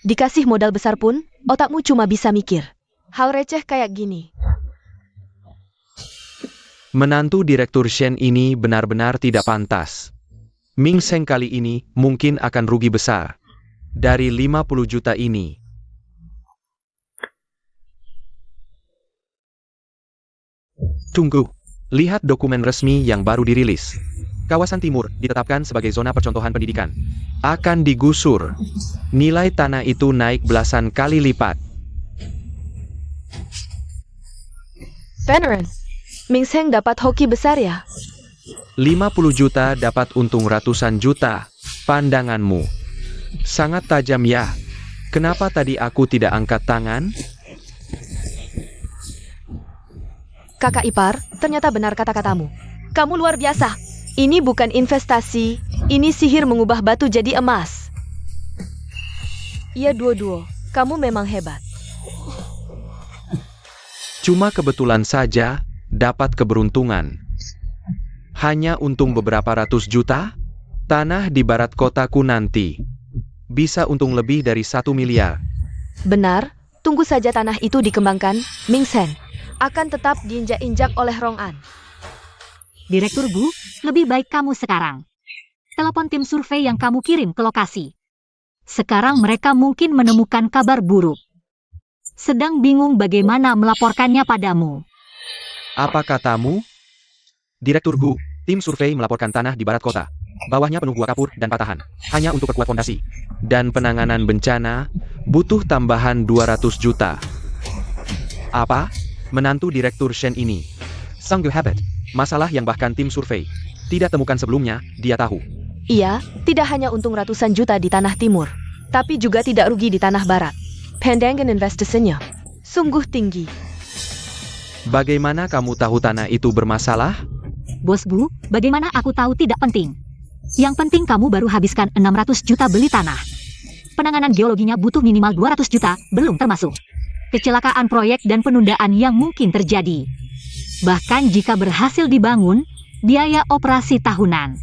Dikasih modal besar pun, otakmu cuma bisa mikir hal receh kayak gini. Menantu Direktur Shen ini benar-benar tidak pantas. Ming Sheng kali ini mungkin akan rugi besar. Dari 50 juta ini. Tunggu. Lihat dokumen resmi yang baru dirilis. Kawasan timur ditetapkan sebagai zona percontohan pendidikan. Akan digusur. Nilai tanah itu naik belasan kali lipat. Beneran, Ming Sheng dapat hoki besar ya? 50 juta dapat untung ratusan juta. Pandanganmu sangat tajam ya. Kenapa tadi aku tidak angkat tangan? Kakak ipar, ternyata benar kata-katamu. Kamu luar biasa. Ini bukan investasi, ini sihir mengubah batu jadi emas. Iya Duo, kamu memang hebat. Cuma kebetulan saja dapat keberuntungan. Hanya untung beberapa ratus juta? Tanah di barat kotaku nanti bisa untung lebih dari 1 miliar. Benar, tunggu saja tanah itu dikembangkan, Ming Sheng akan tetap diinjak-injak oleh Rong An. Direktur Bu, lebih baik kamu sekarang telepon tim survei yang kamu kirim ke lokasi. Sekarang mereka mungkin menemukan kabar buruk. Sedang bingung bagaimana melaporkannya padamu. Apa katamu? Direktur Gu, tim survei melaporkan tanah di barat kota. Bawahnya penuh gua kapur dan patahan. Hanya untuk perkuat fondasi. Dan penanganan bencana, butuh tambahan 200 juta. Apa? Menantu Direktur Shen ini. Sanggu habit. Masalah yang bahkan tim survei tidak temukan sebelumnya, dia tahu. Iya, tidak hanya untung ratusan juta di tanah timur, tapi juga tidak rugi di tanah barat. Pandangan investasinya sungguh tinggi. Bagaimana kamu tahu tanah itu bermasalah? Bos Bu, bagaimana aku tahu tidak penting. Yang penting kamu baru habiskan 600 juta beli tanah. Penanganan geologinya butuh minimal 200 juta, belum termasuk kecelakaan proyek dan penundaan yang mungkin terjadi. Bahkan jika berhasil dibangun, biaya operasi tahunan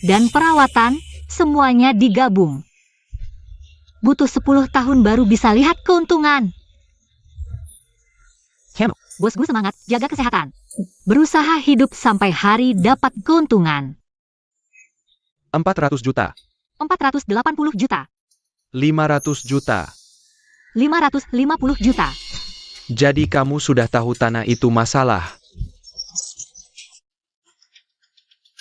dan perawatan, semuanya digabung. Butuh 10 tahun baru bisa lihat keuntungan. Bos Gu semangat, jaga kesehatan. Berusaha hidup sampai hari dapat keuntungan. 400 juta. 480 juta. 500 juta. 550 juta. Jadi kamu sudah tahu tanah itu masalah.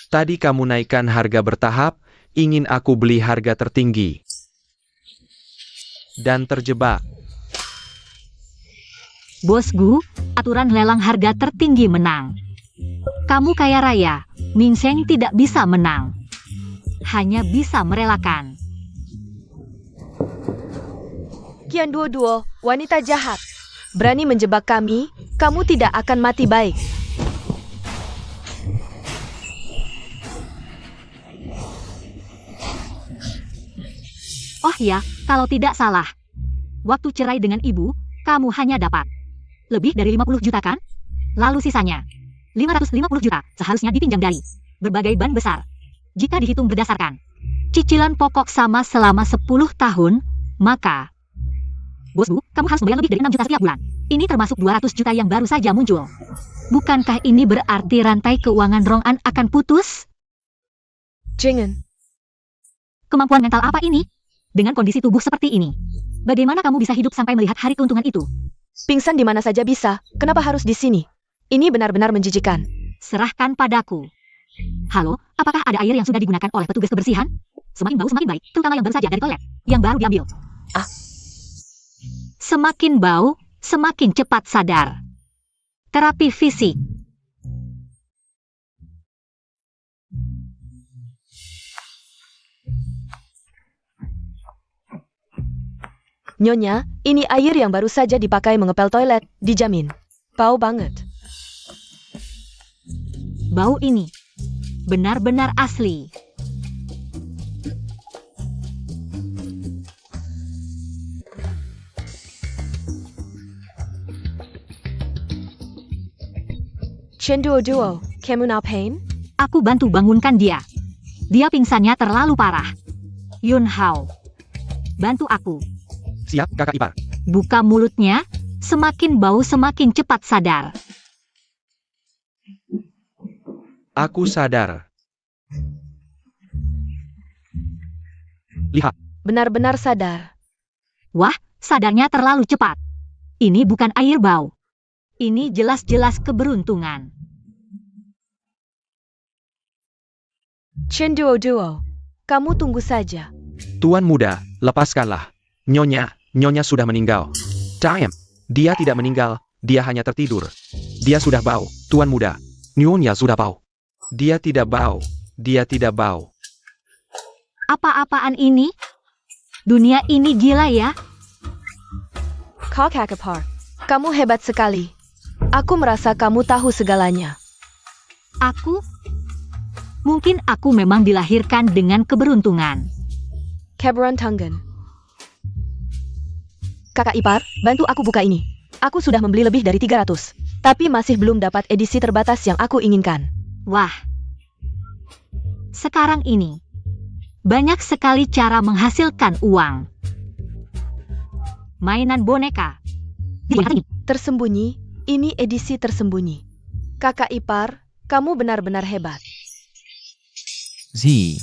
Tadi kamu naikkan harga bertahap, ingin aku beli harga tertinggi. Dan terjebak. Bos Gu, aturan lelang harga tertinggi menang. Kamu kaya raya, Ming Sheng tidak bisa menang. Hanya bisa merelakan. Kian Duo, wanita jahat. Berani menjebak kami, kamu tidak akan mati baik. Oh ya, kalau tidak salah. Waktu cerai dengan ibu, kamu hanya dapat lebih dari 50 juta kan? Lalu sisanya 550 juta seharusnya dipinjam dari berbagai bank besar. Jika dihitung berdasarkan cicilan pokok sama selama 10 tahun, maka Bos Bu, kamu harus membayar lebih dari 6 juta setiap bulan. Ini termasuk 200 juta yang baru saja muncul. Bukankah ini berarti rantai keuangan Rong An akan putus? Jangan. Kemampuan mental apa ini? Dengan kondisi tubuh seperti ini, bagaimana kamu bisa hidup sampai melihat hari keuntungan itu? Pingsan di mana saja bisa, kenapa harus di sini? Ini benar-benar menjijikan. Serahkan padaku. Halo, apakah ada air yang sudah digunakan oleh petugas kebersihan? Semakin bau semakin baik, terutama yang baru saja dari toilet, yang baru diambil. Semakin bau, semakin cepat sadar. Terapi fisik. Nyonya, ini air yang baru saja dipakai mengepel toilet, dijamin. Bau banget. Bau ini benar-benar asli. Chen Duo, kamu now pain? Aku bantu bangunkan dia. Dia pingsannya terlalu parah. Yun Hao, bantu aku. Siap, kakak ipar. Buka mulutnya, semakin bau semakin cepat sadar. Aku sadar. Lihat, Benar-benar sadar. Wah, sadarnya terlalu cepat. Ini bukan air bau. Ini jelas-jelas keberuntungan. Chen Duo, kamu tunggu saja. tuan muda, lepaskanlah. Nyonya sudah meninggal. Time. Dia tidak meninggal, dia hanya tertidur. Dia sudah bau, tuan muda. Nyonya sudah bau. Dia tidak bau. Apa-apaan ini? Dunia ini gila ya? Kau Kakapar, kamu hebat sekali. Aku merasa kamu tahu segalanya. Aku? Mungkin aku memang dilahirkan dengan keberuntungan. Keberon Tunggan. Kakak ipar, bantu aku buka ini. Aku sudah membeli lebih dari 300. Tapi masih belum dapat edisi terbatas yang aku inginkan. Wah. Sekarang ini, banyak sekali cara menghasilkan uang. Mainan boneka. Tersembunyi, ini edisi tersembunyi. Kakak ipar, kamu benar-benar hebat. Zi.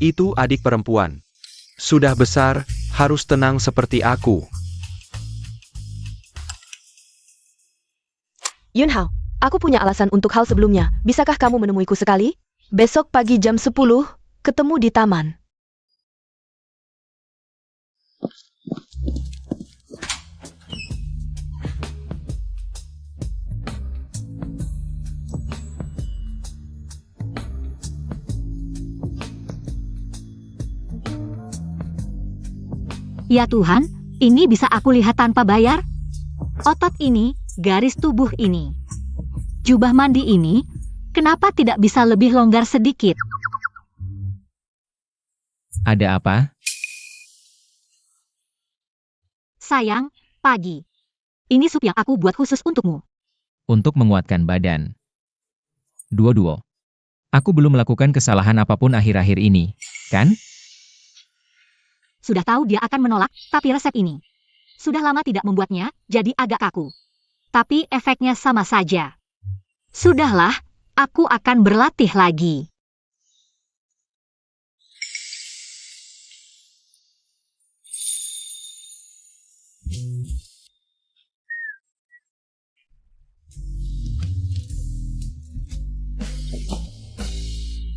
Itu adik perempuan. Sudah besar, harus tenang seperti aku. Yun Hao, aku punya alasan untuk hal sebelumnya. Bisakah kamu menemuiku sekali? Besok pagi jam 10, ketemu di taman. Ya Tuhan, ini bisa aku lihat tanpa bayar? Otot ini, garis tubuh ini. Jubah mandi ini, kenapa tidak bisa lebih longgar sedikit? Ada apa? Sayang, pagi. Ini sup yang aku buat khusus untukmu. Untuk menguatkan badan. Duo. Aku belum melakukan kesalahan apapun akhir-akhir ini, kan? Sudah tahu dia akan menolak, tapi resep ini. Sudah lama tidak membuatnya, jadi agak kaku. Tapi efeknya sama saja. Sudahlah, aku akan berlatih lagi.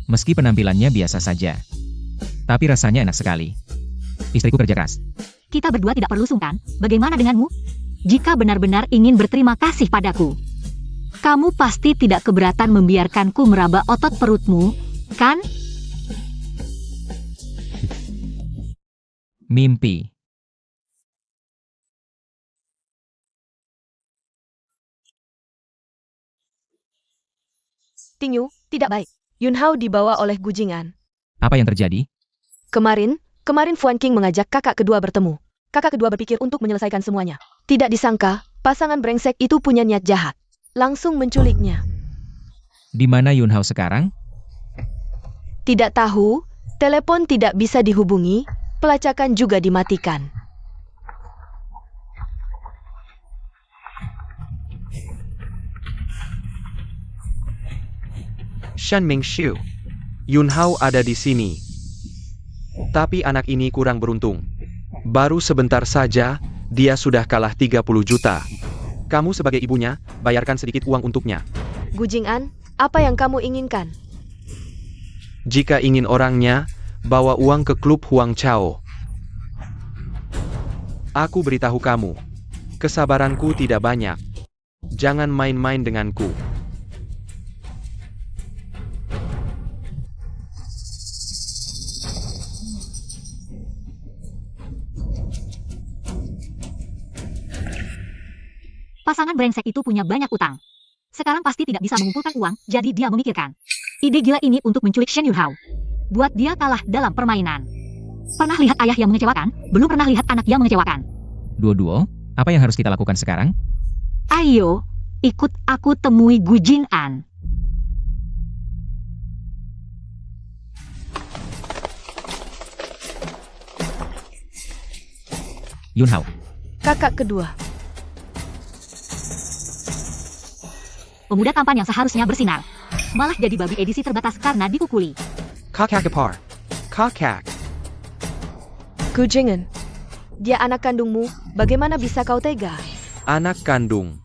Meski penampilannya biasa saja. Tapi rasanya enak sekali. Istriku kerja keras. Kita berdua tidak perlu sungkan, bagaimana denganmu? Jika benar-benar ingin berterima kasih padaku, kamu pasti tidak keberatan membiarkanku meraba otot perutmu, kan? Mimpi. Tingyu, tidak baik. Yun Hao dibawa oleh Gujingan. Apa yang terjadi? Kemarin Fuan King mengajak kakak kedua bertemu. Kakak kedua berpikir untuk menyelesaikan semuanya. Tidak disangka, pasangan brengsek itu punya niat jahat. Langsung menculiknya. Di mana Yun Hao sekarang? Tidak tahu, telepon tidak bisa dihubungi, pelacakan juga dimatikan. Shan Mingxiu. Yun Hao ada di sini. Tapi anak ini kurang beruntung. Baru sebentar saja, dia sudah kalah 30 juta. Kamu sebagai ibunya, bayarkan sedikit uang untuknya. Gujingan, apa yang kamu inginkan? Jika ingin orangnya, bawa uang ke klub Huang Chao. Aku beritahu kamu, kesabaranku tidak banyak. Jangan main-main denganku. Pasangan brengsek itu punya banyak utang. Sekarang pasti tidak bisa mengumpulkan uang, jadi dia memikirkan ide gila ini untuk menculik Shen Yunhao. Buat dia kalah dalam permainan. Pernah lihat ayah yang mengecewakan? Belum pernah lihat anak yang mengecewakan. Duo-duo, apa yang harus kita lakukan sekarang? Ayo, ikut aku temui Gu Jing'an. Yunhao, Kakak kedua. Pemuda tampan yang seharusnya bersinar malah jadi babi edisi terbatas karena dipukuli. Kakak ipar. Kakak. Gu Jing'an. Dia anak kandungmu, bagaimana bisa kau tega? Anak kandung.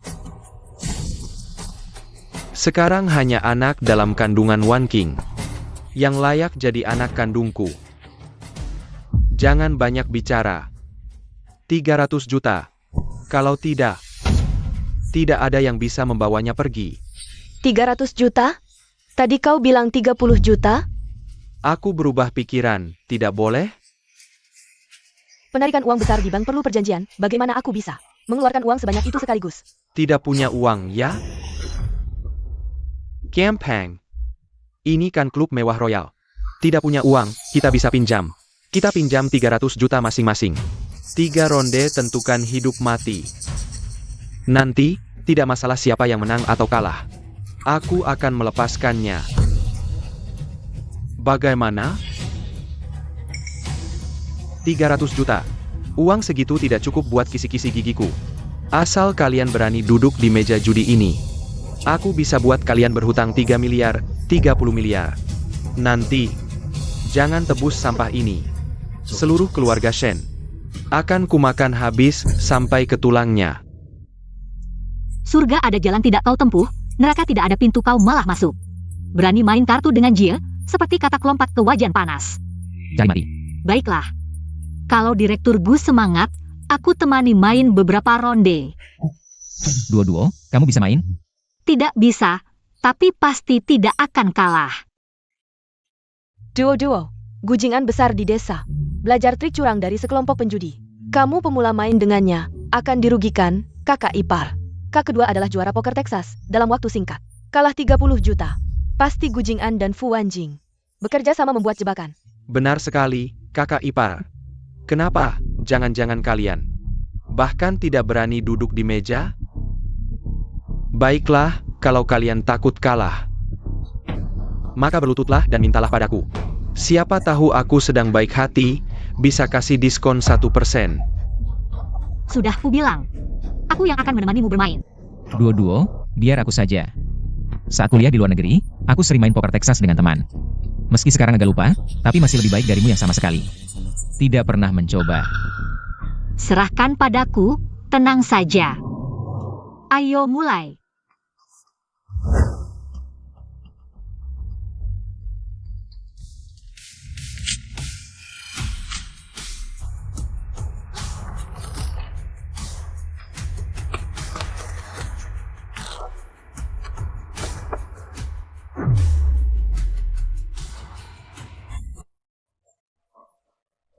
Sekarang hanya anak dalam kandungan Wan King yang layak jadi anak kandungku. Jangan banyak bicara. 300 juta. Kalau tidak ada yang bisa membawanya pergi. 300 juta? Tadi kau bilang 30 juta? Aku berubah pikiran, tidak boleh? Penarikan uang besar di bank perlu perjanjian, bagaimana aku bisa mengeluarkan uang sebanyak itu sekaligus? Tidak punya uang, ya? Campang. Ini kan klub mewah royal. Tidak punya uang, kita bisa pinjam. Kita pinjam 300 juta masing-masing. 3 ronde tentukan hidup mati. Nanti, tidak masalah siapa yang menang atau kalah. Aku akan melepaskannya. Bagaimana? 300 juta. Uang segitu tidak cukup buat kisi-kisi gigiku. Asal kalian berani duduk di meja judi ini. Aku bisa buat kalian berhutang 3 miliar, 30 miliar. Nanti, jangan tebus sampah ini. Seluruh keluarga Shen akan kumakan habis sampai ke tulangnya. Surga ada jalan tidak kau tempuh, neraka tidak ada pintu kau malah masuk. Berani main kartu dengan Jie, seperti katak lompat ke wajan panas. cari mati. Baiklah. Kalau Direktur Gu semangat, aku temani main beberapa ronde. Duo-duo, kamu bisa main? Tidak bisa, tapi pasti tidak akan kalah. Duo-duo, Gu Jing'an besar di desa. Belajar trik curang dari sekelompok penjudi. Kamu pemula main dengannya, akan dirugikan, kakak ipar. Kak kedua adalah juara poker Texas, dalam waktu singkat. Kalah 30 juta. Pasti Gu Jing'an dan Fu Wanjing bekerja sama membuat jebakan. Benar sekali, kakak ipar. Kenapa, jangan-jangan kalian bahkan tidak berani duduk di meja? Baiklah, kalau kalian takut kalah, maka berlututlah dan mintalah padaku. Siapa tahu aku sedang baik hati, bisa kasih diskon 1%. Sudah kubilang, aku yang akan menemanimu bermain. Duo-duo, biar aku saja. Saat kuliah di luar negeri, aku sering main poker Texas dengan teman. Meski sekarang agak lupa, tapi masih lebih baik darimu yang sama sekali tidak pernah mencoba. Serahkan padaku, tenang saja. Ayo mulai.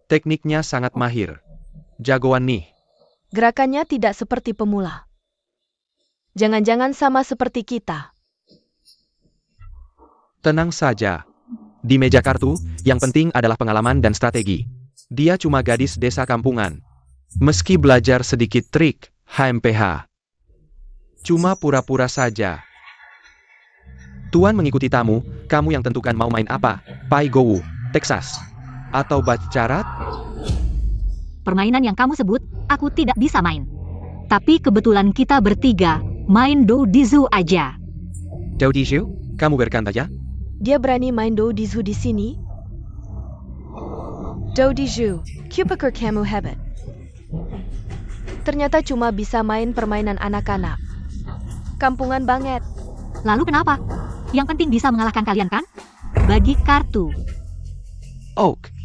Tekniknya sangat mahir. Jagoan nih. Gerakannya tidak seperti pemula. Jangan-jangan sama seperti kita. Tenang saja. Di meja kartu, yang penting adalah pengalaman dan strategi. Dia cuma gadis desa kampungan. Meski belajar sedikit trik, HMPH. Cuma pura-pura saja. Tuan mengikuti tamu, kamu yang tentukan mau main apa, Pai Gowu, Texas. Atau Bacarat? Permainan yang kamu sebut, aku tidak bisa main. Tapi kebetulan kita bertiga, main Do Dizu aja. Dou Dishu, kamu berkata saja? Dia berani main Do Dizu di sini? Do Dizu, Kupaker kamu hebat. Ternyata cuma bisa main permainan anak-anak. Kampungan banget. Lalu kenapa? Yang penting bisa mengalahkan kalian kan? Bagi kartu. Oak.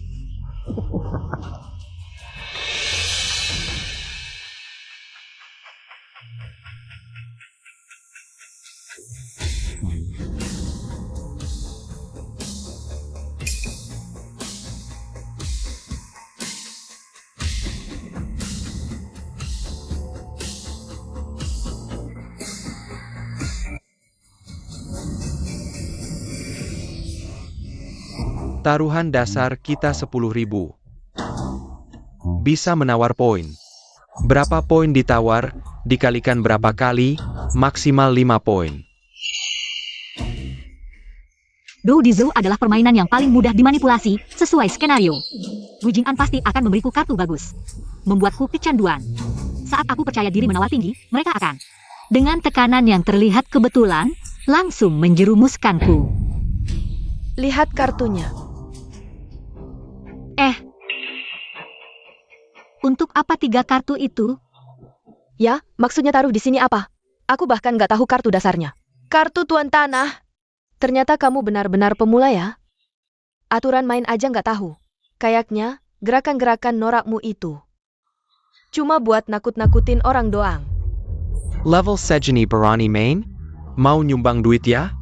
Taruhan dasar kita 10.000. Bisa menawar poin. Berapa poin ditawar, dikalikan berapa kali, maksimal 5 poin. Do di Zoo adalah permainan yang paling mudah dimanipulasi, sesuai skenario. Bu Jing'an pasti akan memberiku kartu bagus. Membuatku kecanduan. Saat aku percaya diri menawar tinggi, mereka akan. Dengan tekanan yang terlihat kebetulan, langsung menjerumuskanku. Lihat kartunya. Untuk apa 3 kartu itu? Ya, maksudnya taruh di sini apa? Aku bahkan nggak tahu kartu dasarnya. Kartu Tuan Tanah. Ternyata kamu benar-benar pemula ya? Aturan main aja nggak tahu. Kayaknya, gerakan-gerakan norakmu itu cuma buat nakut-nakutin orang doang. Level Sejeni Berani main? Mau nyumbang duit ya?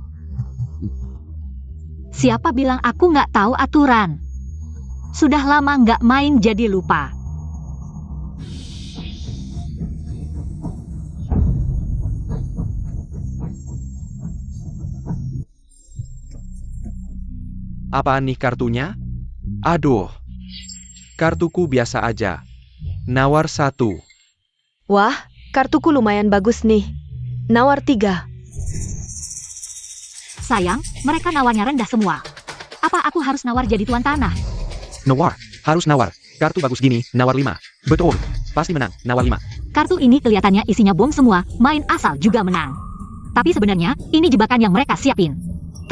Siapa bilang aku nggak tahu aturan? Sudah lama nggak main jadi lupa. Apaan nih kartunya? Aduh. Kartuku biasa aja. Nawar 1. Wah, kartuku lumayan bagus nih. Nawar 3. Sayang, mereka nawarnya rendah semua. Apa aku harus nawar jadi tuan tanah? Nawar. Harus nawar. Kartu bagus gini, nawar 5. Betul. Pasti menang, nawar 5. Kartu ini kelihatannya isinya bom semua, main asal juga menang. Tapi sebenarnya, ini jebakan yang mereka siapin.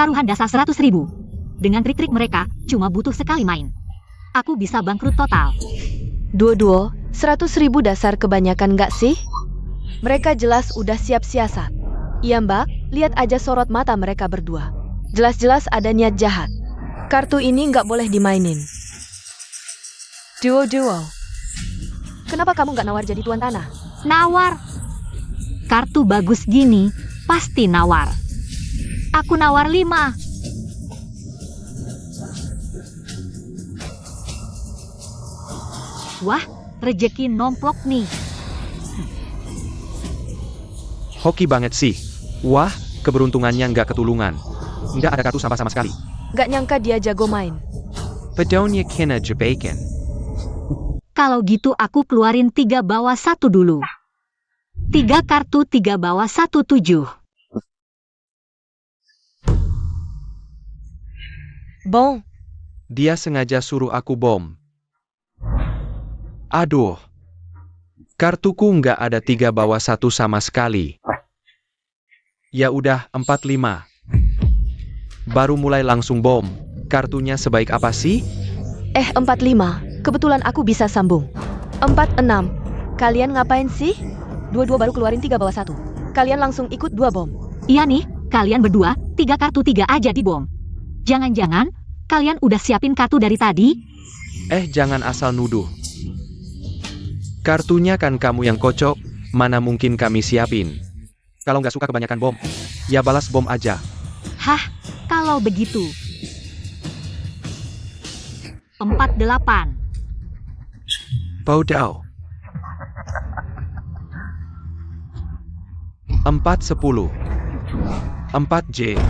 Taruhan dasar 100.000. Dengan trik-trik mereka, cuma butuh sekali main. Aku bisa bangkrut total. Duo-duo, 100.000 dasar kebanyakan nggak sih? Mereka jelas udah siap siasat. Iya mbak, lihat aja sorot mata mereka berdua. Jelas-jelas ada niat jahat. Kartu ini nggak boleh dimainin. Duo-duo. Kenapa kamu nggak nawar jadi tuan tanah? Nawar. Kartu bagus gini, pasti nawar. Aku nawar 5. Wah, rejeki nomplok nih. Hoki banget sih. Wah, keberuntungannya nggak ketulungan. Nggak ada kartu sama sekali. Nggak nyangka dia jago main. Pedonya kena jebakan. Kalau gitu aku keluarin 3 bawah 1 dulu. 3 kartu 3 bawah 1 7. Bong, Dia sengaja suruh aku bom. Aduh. Kartuku nggak ada 3 bawah 1 sama sekali. Ya udah, 4-5. Baru mulai langsung bom. Kartunya sebaik apa sih? 45. Kebetulan aku bisa sambung. 46. Kalian ngapain sih? Dua-dua baru keluarin 3 bawah 1. Kalian langsung ikut 2 bom. Iya nih, kalian berdua, 3 kartu 3 aja dibom. Jangan-jangan, kalian udah siapin kartu dari tadi? Jangan asal nuduh. Kartunya kan kamu yang kocok, mana mungkin kami siapin. Kalau nggak suka kebanyakan bom, ya balas bom aja. Hah, kalau begitu. 48. Bodoh. 4-10. 4J.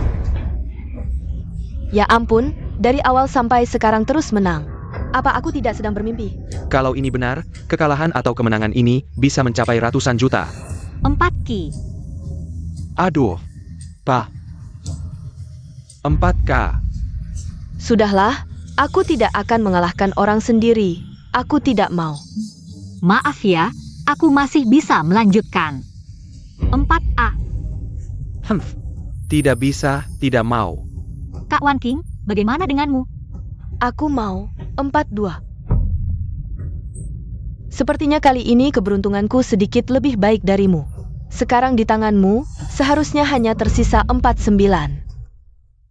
Ya ampun, dari awal sampai sekarang terus menang. Apa aku tidak sedang bermimpi? Kalau ini benar, kekalahan atau kemenangan ini bisa mencapai ratusan juta. 4 ki. Aduh. Pak. 4K. Sudahlah, aku tidak akan mengalahkan orang sendiri. Aku tidak mau. Maaf ya, aku masih bisa melanjutkan. 4A. Tidak bisa, tidak mau. Kak Wan King, bagaimana denganmu? Aku mau 42. Sepertinya kali ini keberuntunganku sedikit lebih baik darimu. Sekarang di tanganmu, seharusnya hanya tersisa 49.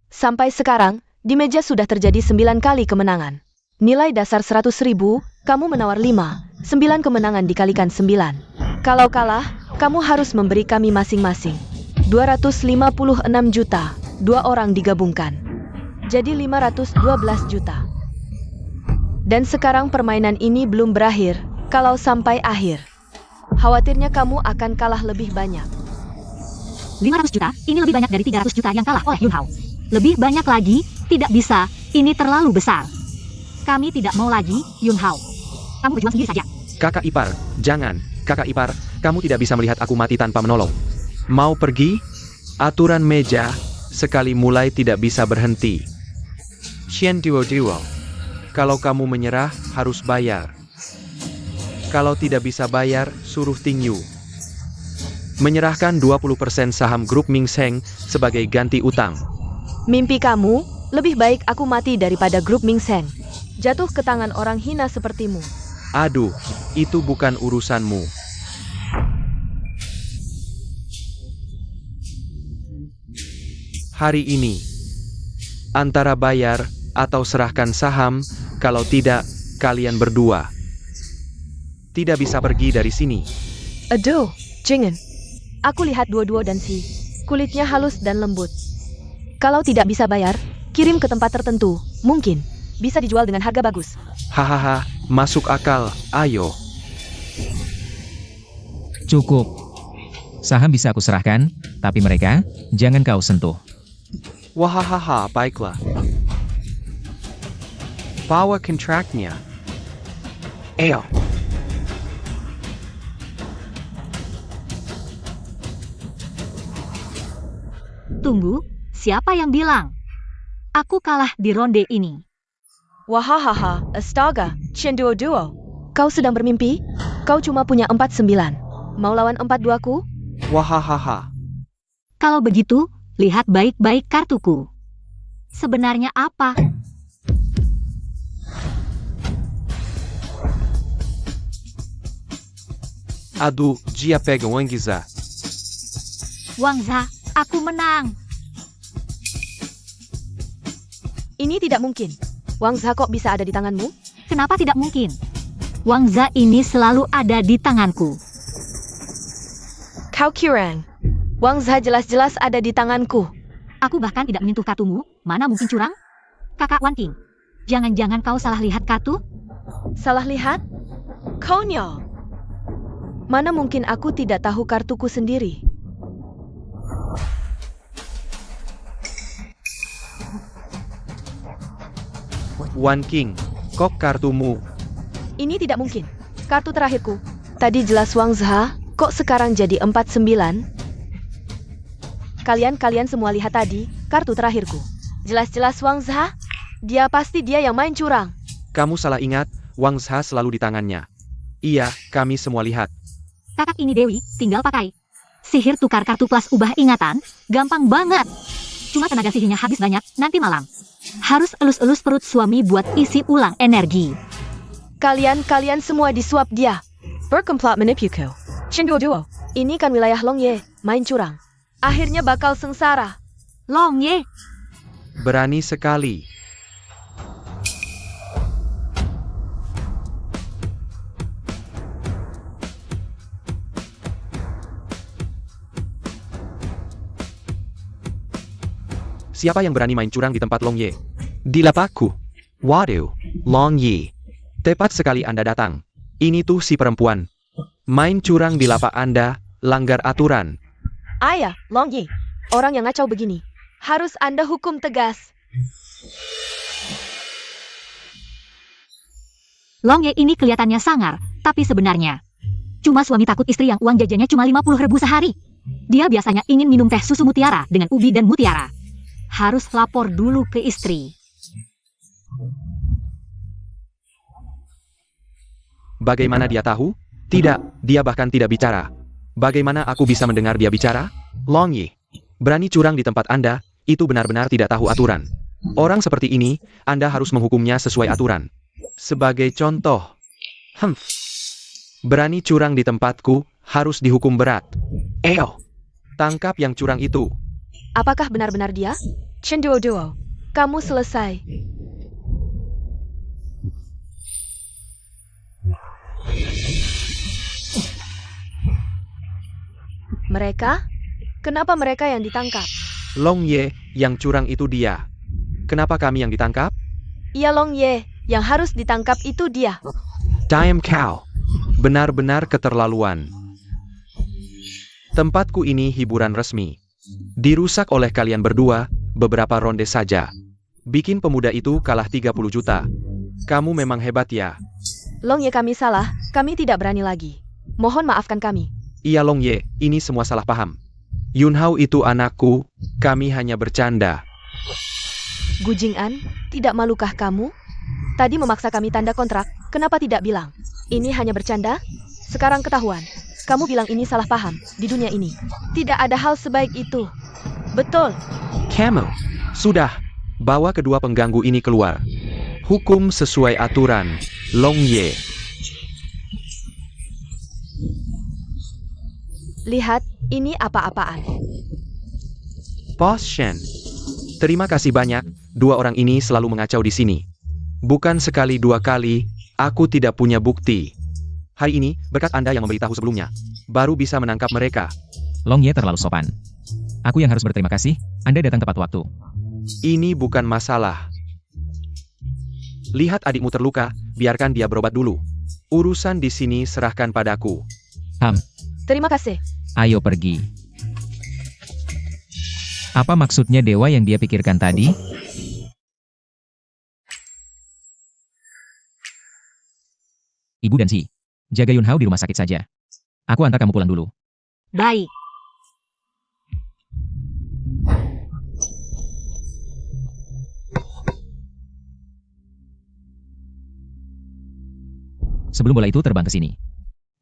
Sampai sekarang, di meja sudah terjadi 9 kali kemenangan. Nilai dasar 100.000, kamu menawar 5, 9 kemenangan dikalikan 9. Kalau kalah, kamu harus memberi kami masing-masing 256 juta, 2 orang digabungkan. Jadi 512 juta. Dan sekarang permainan ini belum berakhir, kalau sampai akhir. Khawatirnya kamu akan kalah lebih banyak. 500 juta, ini lebih banyak dari 300 juta yang kalah oleh Yun Hao. Lebih banyak lagi, tidak bisa, ini terlalu besar. Kami tidak mau lagi, Yun Hao. Kamu berjuang sendiri saja. Kakak ipar, jangan. Kakak ipar, kamu tidak bisa melihat aku mati tanpa menolong. Mau pergi? Aturan meja, sekali mulai tidak bisa berhenti. Qian Duo Duo. Kalau kamu menyerah, harus bayar. Kalau tidak bisa bayar, suruh Ting Yu menyerahkan 20% saham grup Ming Seng sebagai ganti utang. Mimpi kamu, lebih baik aku mati daripada grup Ming Seng jatuh ke tangan orang hina sepertimu. Aduh, itu bukan urusanmu. Hari ini, antara bayar atau serahkan saham, kalau tidak, kalian berdua tidak bisa pergi dari sini. Aduh, Jingen. Aku lihat dua-dua dan si kulitnya halus dan lembut. Kalau tidak bisa bayar, kirim ke tempat tertentu. Mungkin bisa dijual dengan harga bagus. Hahaha, masuk akal, ayo. Cukup. Saham bisa aku serahkan, tapi mereka, jangan kau sentuh. Wahahaha, baiklah. Bawa kontraknya. Ayo. Tunggu, siapa yang bilang? Aku kalah di ronde ini. Wahahaha, astaga, Qian Duo Duo. Kau sedang bermimpi? Kau cuma punya 49. Mau lawan 42 ku? Wahahaha. Kalau begitu, lihat baik-baik kartuku. Sebenarnya apa? Aduh, dia pegang Wanggiza. Wangza, aku menang. Ini tidak mungkin. Wangza kok bisa ada di tanganmu? Kenapa tidak mungkin? Wangza ini selalu ada di tanganku. Kau curang. Wangza jelas-jelas ada di tanganku. Aku bahkan tidak menyentuh kartumu, mana mungkin curang? Kakak Wan King, jangan-jangan kau salah lihat kartu? Salah lihat? Konyol. Mana mungkin aku tidak tahu kartuku sendiri? Wan King, kok kartumu? Ini tidak mungkin. Kartu terakhirku. Tadi jelas Wangza, kok sekarang jadi 49? Kalian semua lihat tadi, kartu terakhirku. Jelas-jelas Wangza, dia pasti dia yang main curang. Kamu salah ingat, Wangza selalu di tangannya. Iya, kami semua lihat. Kakak ini Dewi, tinggal pakai. Sihir tukar kartu plus ubah ingatan, gampang banget. Cuma tenaga sihirnya habis banyak, nanti malam. Harus elus-elus perut suami buat isi ulang energi. Kalian semua disuap dia. Berkomplot menipuku. Qian Duo Duo, ini kan wilayah Long Ye, main curang. Akhirnya bakal sengsara. Long Ye, Berani sekali. Siapa yang berani main curang di tempat Long Ye? Di lapakku. Waduh, Long Ye. Tepat sekali Anda datang. Ini tuh si perempuan. Main curang di lapak Anda, langgar aturan. Ayah, Long Ye, orang yang ngacau begini, harus Anda hukum tegas. Long Ye ini kelihatannya sangar, tapi sebenarnya cuma suami takut istri yang uang jajannya cuma 50.000 sehari. Dia biasanya ingin minum teh susu mutiara dengan ubi dan mutiara. Harus lapor dulu ke istri. Bagaimana dia tahu? Tidak, dia bahkan tidak bicara. Bagaimana aku bisa mendengar dia bicara? Long Ye, berani curang di tempat Anda, itu benar-benar tidak tahu aturan. Orang seperti ini, Anda harus menghukumnya sesuai aturan. Sebagai contoh, berani curang di tempatku, harus dihukum berat. Tangkap yang curang itu. Apakah benar-benar dia? Qian Duo Duo, kamu selesai. Mereka? Kenapa mereka yang ditangkap? Long Ye, yang curang itu dia. Kenapa kami yang ditangkap? Iya Long Ye, yang harus ditangkap itu dia. Diam kau. Benar-benar keterlaluan. Tempatku ini hiburan resmi. Dirusak oleh kalian berdua, beberapa ronde saja. Bikin pemuda itu kalah 30 juta. Kamu memang hebat ya. Long Ye, kami salah, kami tidak berani lagi. Mohon maafkan kami. Iya Long Ye, ini semua salah paham. Yunhao itu anakku, kami hanya bercanda. Gu Jing'an, tidak malukah kamu? Tadi memaksa kami tanda kontrak, kenapa tidak bilang? Ini hanya bercanda? Sekarang ketahuan. Kamu bilang ini salah paham, di dunia ini. Tidak ada hal sebaik itu. Betul. Camel, sudah. Bawa kedua pengganggu ini keluar. Hukum sesuai aturan, Long Ye. Lihat, ini apa-apaan. Boss Shen. Terima kasih banyak, dua orang ini selalu mengacau di sini. Bukan sekali dua kali, aku tidak punya bukti. Hari ini, berkat Anda yang memberitahu sebelumnya, baru bisa menangkap mereka. Long Ye terlalu sopan. Aku yang harus berterima kasih, Anda datang tepat waktu. Ini bukan masalah. Lihat adikmu terluka, biarkan dia berobat dulu. Urusan di sini serahkan padaku. Terima kasih. Ayo pergi. Apa maksudnya dewa yang dia pikirkan tadi? Ibu dan Si, jaga Yunhao di rumah sakit saja. Aku antar kamu pulang dulu. Baik. Sebelum bola itu terbang ke sini.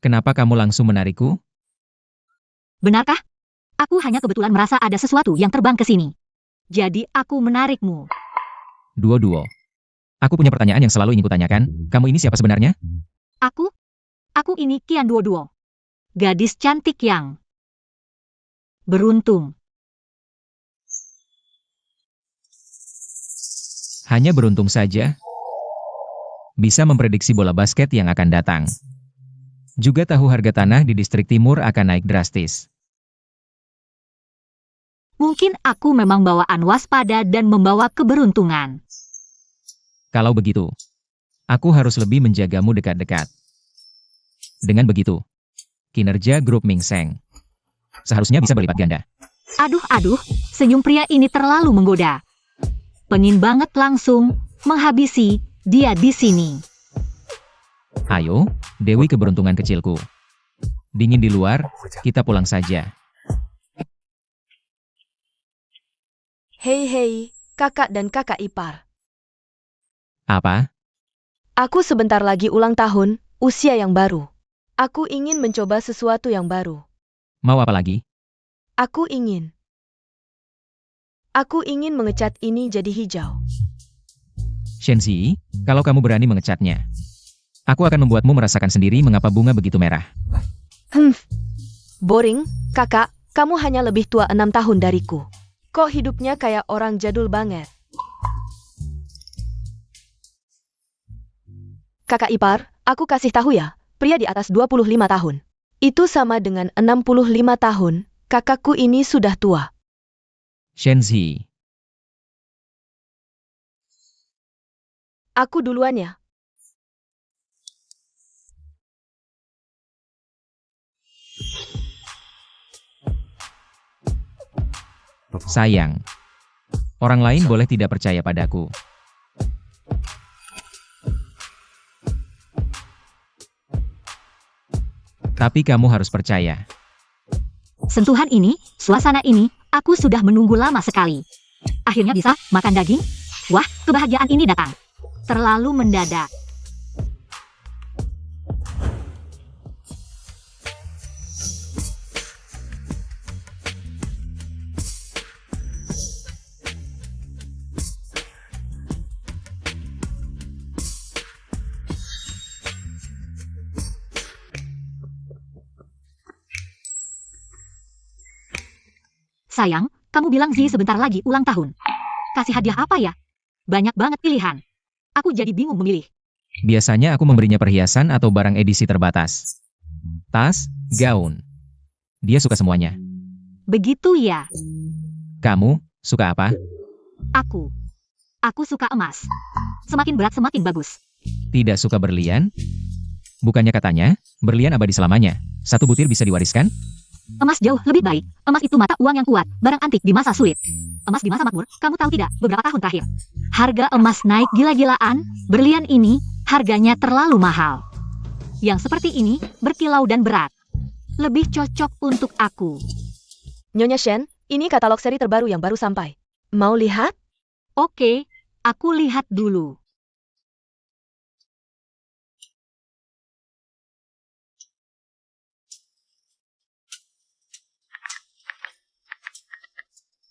Kenapa kamu langsung menarikku? Benarkah? Aku hanya kebetulan merasa ada sesuatu yang terbang ke sini. Jadi aku menarikmu. Duo-duo. Aku punya pertanyaan yang selalu ingin kutanyakan. Kamu ini siapa sebenarnya? Aku ini Qian Duo-duo. Gadis cantik yang beruntung. Hanya beruntung saja. Bisa memprediksi bola basket yang akan datang. Juga tahu harga tanah di distrik timur akan naik drastis. Mungkin aku memang bawaan waspada dan membawa keberuntungan. Kalau begitu, aku harus lebih menjagamu dekat-dekat. Dengan begitu, kinerja grup Ming Seng seharusnya bisa berlipat ganda. Aduh, senyum pria ini terlalu menggoda. Pengin banget langsung menghabisi dia di sini. Ayo, Dewi keberuntungan kecilku. Dingin di luar, kita pulang saja. Hei, kakak dan kakak ipar. Apa? Aku sebentar lagi ulang tahun, usia yang baru. Aku ingin mencoba sesuatu yang baru. Mau apa lagi? Aku ingin mengecat ini jadi hijau. Shenzi, kalau kamu berani mengecatnya, aku akan membuatmu merasakan sendiri mengapa bunga begitu merah. Boring, kakak, kamu hanya lebih tua 6 tahun dariku. Kok hidupnya kayak orang jadul banget? Kakak ipar, aku kasih tahu ya, pria di atas 25 tahun. Itu sama dengan 65 tahun, kakakku ini sudah tua. Shenzi, Aku duluan ya. sayang. Orang lain boleh tidak percaya padaku. Tapi kamu harus percaya. Sentuhan ini, suasana ini, aku sudah menunggu lama sekali. Akhirnya bisa makan daging? Wah, kebahagiaan ini datang. Terlalu mendadak. Sayang, kamu bilang Zi sebentar lagi ulang tahun. Kasih hadiah apa ya? Banyak banget pilihan. Aku jadi bingung memilih. Biasanya aku memberinya perhiasan atau barang edisi terbatas. Tas, gaun. Dia suka semuanya. Begitu ya. Kamu, suka apa? Aku suka emas. Semakin berat semakin bagus. Tidak suka berlian? Bukannya katanya, berlian abadi selamanya. Satu butir bisa diwariskan? Emas jauh lebih baik. Emas itu mata uang yang kuat, barang antik di masa sulit. Emas di masa makmur, kamu tahu tidak, beberapa tahun terakhir. Harga emas naik gila-gilaan, berlian ini harganya terlalu mahal. Yang seperti ini, berkilau dan berat. Lebih cocok untuk aku. Nyonya Shen, ini katalog seri terbaru yang baru sampai. Mau lihat? Oke, aku lihat dulu.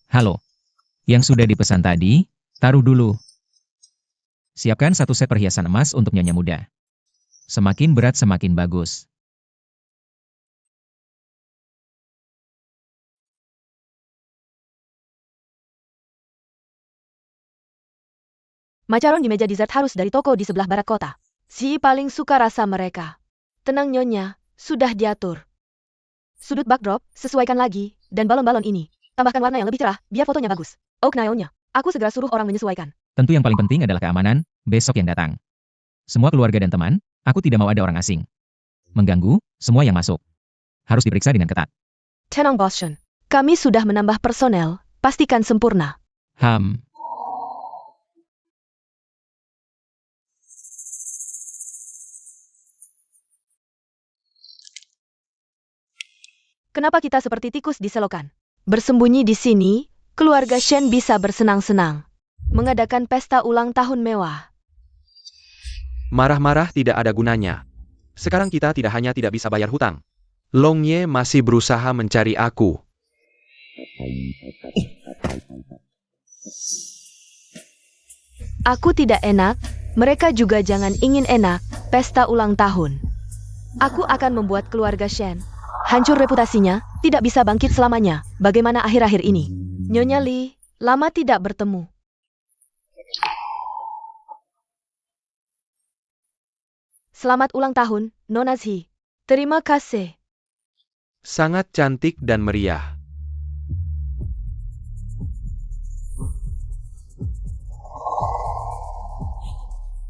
Halo. Yang sudah dipesan tadi, taruh dulu. Siapkan satu set perhiasan emas untuk nyonya muda. Semakin berat semakin bagus. Macaron di meja dessert harus dari toko di sebelah barat kota. Si paling suka rasa mereka. Tenang Nyonya, sudah diatur. Sudut backdrop, sesuaikan lagi, dan balon-balon ini. Tambahkan warna yang lebih cerah, biar fotonya bagus. Oak Nail-nya. Aku segera suruh orang menyesuaikan. Tentu yang paling penting adalah keamanan, besok yang datang. Semua keluarga dan teman, aku tidak mau ada orang asing. Mengganggu, semua yang masuk. Harus diperiksa dengan ketat. Tenang Boston. Kami sudah menambah personel, pastikan sempurna. Kenapa kita seperti tikus di selokan? Bersembunyi di sini, keluarga Shen bisa bersenang-senang. Mengadakan pesta ulang tahun mewah. Marah-marah tidak ada gunanya. Sekarang kita tidak hanya tidak bisa bayar hutang. Long Ye masih berusaha mencari aku. Aku tidak enak, mereka juga jangan ingin enak, pesta ulang tahun. Aku akan membuat keluarga Shen hancur reputasinya, tidak bisa bangkit selamanya. Bagaimana akhir-akhir ini? Nyonya Li, lama tidak bertemu. Selamat ulang tahun, Nona Zhi. Terima kasih. Sangat cantik dan meriah.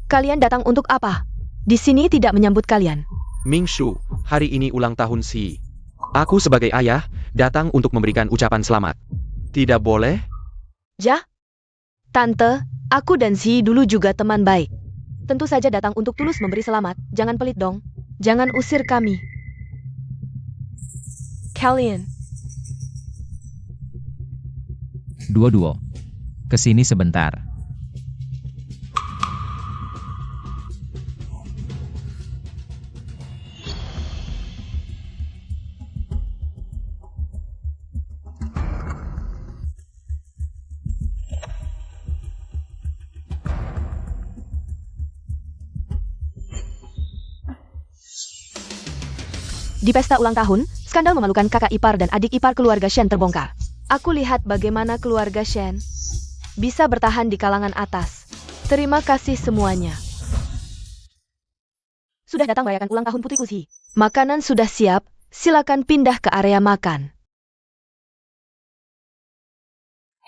Kalian datang untuk apa? Di sini tidak menyambut kalian. Mingshu, hari ini ulang tahun Si. Aku sebagai ayah, datang untuk memberikan ucapan selamat. Tidak boleh? Ja? Tante, aku dan Zhi dulu juga teman baik. Tentu saja datang untuk tulus memberi selamat, jangan pelit dong. Jangan usir kami. Kalian. Duo-duo. Kesini sebentar. Di pesta ulang tahun, skandal memalukan kakak ipar dan adik ipar keluarga Shen terbongkar. Aku lihat bagaimana keluarga Shen bisa bertahan di kalangan atas. Terima kasih semuanya. Sudah datang merayakan ulang tahun putriku Zhi. Makanan sudah siap, silakan pindah ke area makan.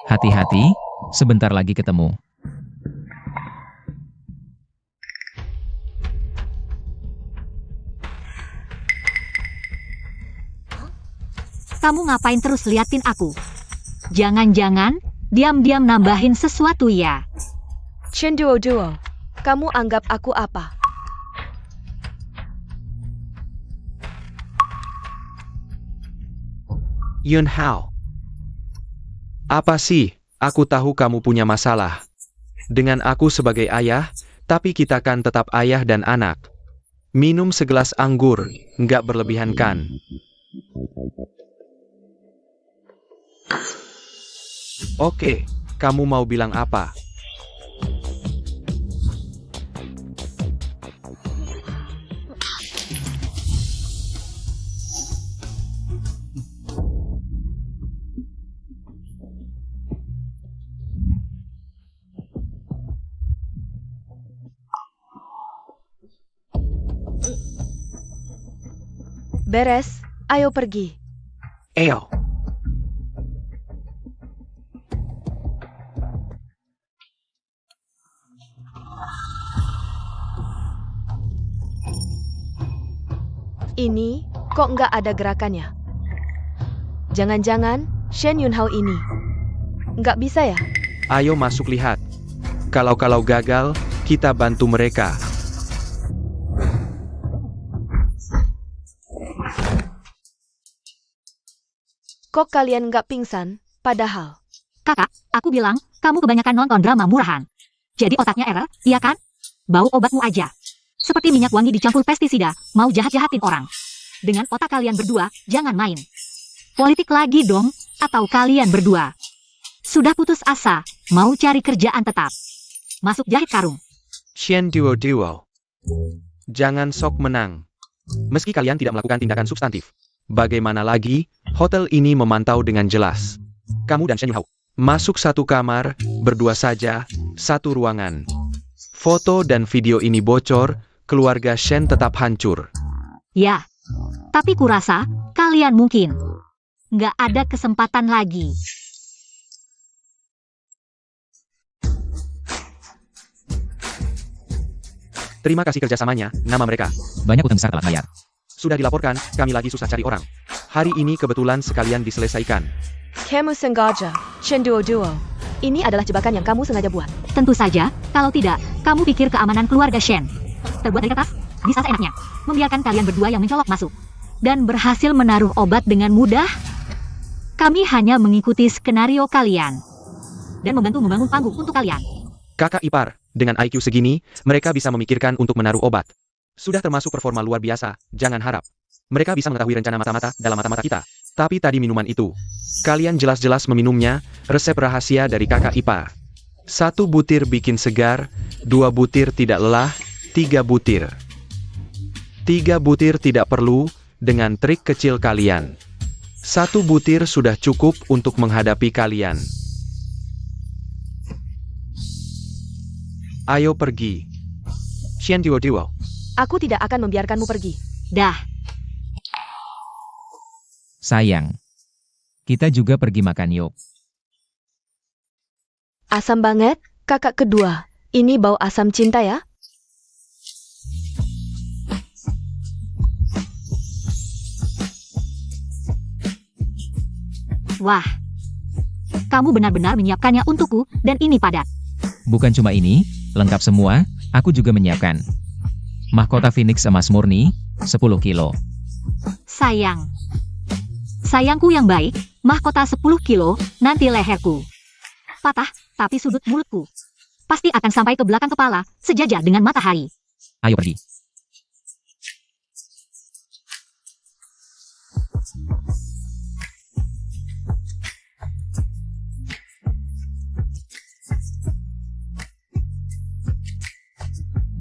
Hati-hati, sebentar lagi ketemu. Kamu ngapain terus liatin aku? Jangan-jangan, diam-diam nambahin sesuatu ya? Chen Duo, kamu anggap aku apa? Yun Hao. Apa sih? Aku tahu kamu punya masalah dengan aku sebagai ayah, tapi kita kan tetap ayah dan anak. Minum segelas anggur, nggak berlebihan kan? Oke, kamu mau bilang apa? Beres, ayo pergi. Eyo. Ini, kok nggak ada gerakannya? Jangan-jangan Shen Yunhao ini. Nggak bisa ya? Ayo masuk lihat. Kalau gagal, kita bantu mereka. Kok kalian nggak pingsan? Padahal. Kakak, aku bilang, kamu kebanyakan nonton drama murahan. Jadi otaknya error, iya kan? Bau obatmu aja. Seperti minyak wangi dicampur pestisida, mau jahat-jahatin orang. Dengan otak kalian berdua, jangan main. Politik lagi dong, atau kalian berdua. Sudah putus asa, mau cari kerjaan tetap. Masuk jahit karung. Shen Duo. Jangan sok menang. Meski kalian tidak melakukan tindakan substantif. Bagaimana lagi, hotel ini memantau dengan jelas. Kamu dan Shen Yunhao masuk satu kamar, berdua saja, satu ruangan. Foto dan video ini bocor, keluarga Shen tetap hancur. Ya, tapi kurasa, kalian mungkin nggak ada kesempatan lagi. Terima kasih kerjasamanya, nama mereka. Banyak utang besar telah bayar. Sudah dilaporkan, kami lagi susah cari orang. Hari ini kebetulan sekalian diselesaikan. Kamu sengaja, Shen Duo. Ini adalah jebakan yang kamu sengaja buat. Tentu saja, kalau tidak, kamu pikir keamanan keluarga Shen terbuat dari kertas? Bisa seenaknya, membiarkan kalian berdua yang mencolok masuk. Dan berhasil menaruh obat dengan mudah? Kami hanya mengikuti skenario kalian. Dan membantu membangun panggung untuk kalian. Kakak ipar, dengan IQ segini, mereka bisa memikirkan untuk menaruh obat. Sudah termasuk performa luar biasa, jangan harap. Mereka bisa mengetahui rencana mata-mata dalam mata-mata kita. Tapi tadi minuman itu. Kalian jelas-jelas meminumnya, resep rahasia dari kakak ipar. 1 butir bikin segar, 2 butir tidak lelah, 3 butir. 3 butir tidak perlu, dengan trik kecil kalian. 1 butir sudah cukup untuk menghadapi kalian. Ayo pergi. Shen Duo. Aku tidak akan membiarkanmu pergi. Dah, Sayang. Kita juga pergi makan yuk. Asam banget, kakak kedua. Ini bau asam cinta ya? wah. Kamu benar-benar menyiapkannya untukku, dan ini padat. Bukan cuma ini, lengkap semua, aku juga menyiapkan. Mahkota Phoenix emas murni, 10 kilo. Sayangku yang baik, mahkota 10 kilo, nanti leherku patah, tapi sudut mulutku pasti akan sampai ke belakang kepala, sejajar dengan matahari. Ayo pergi.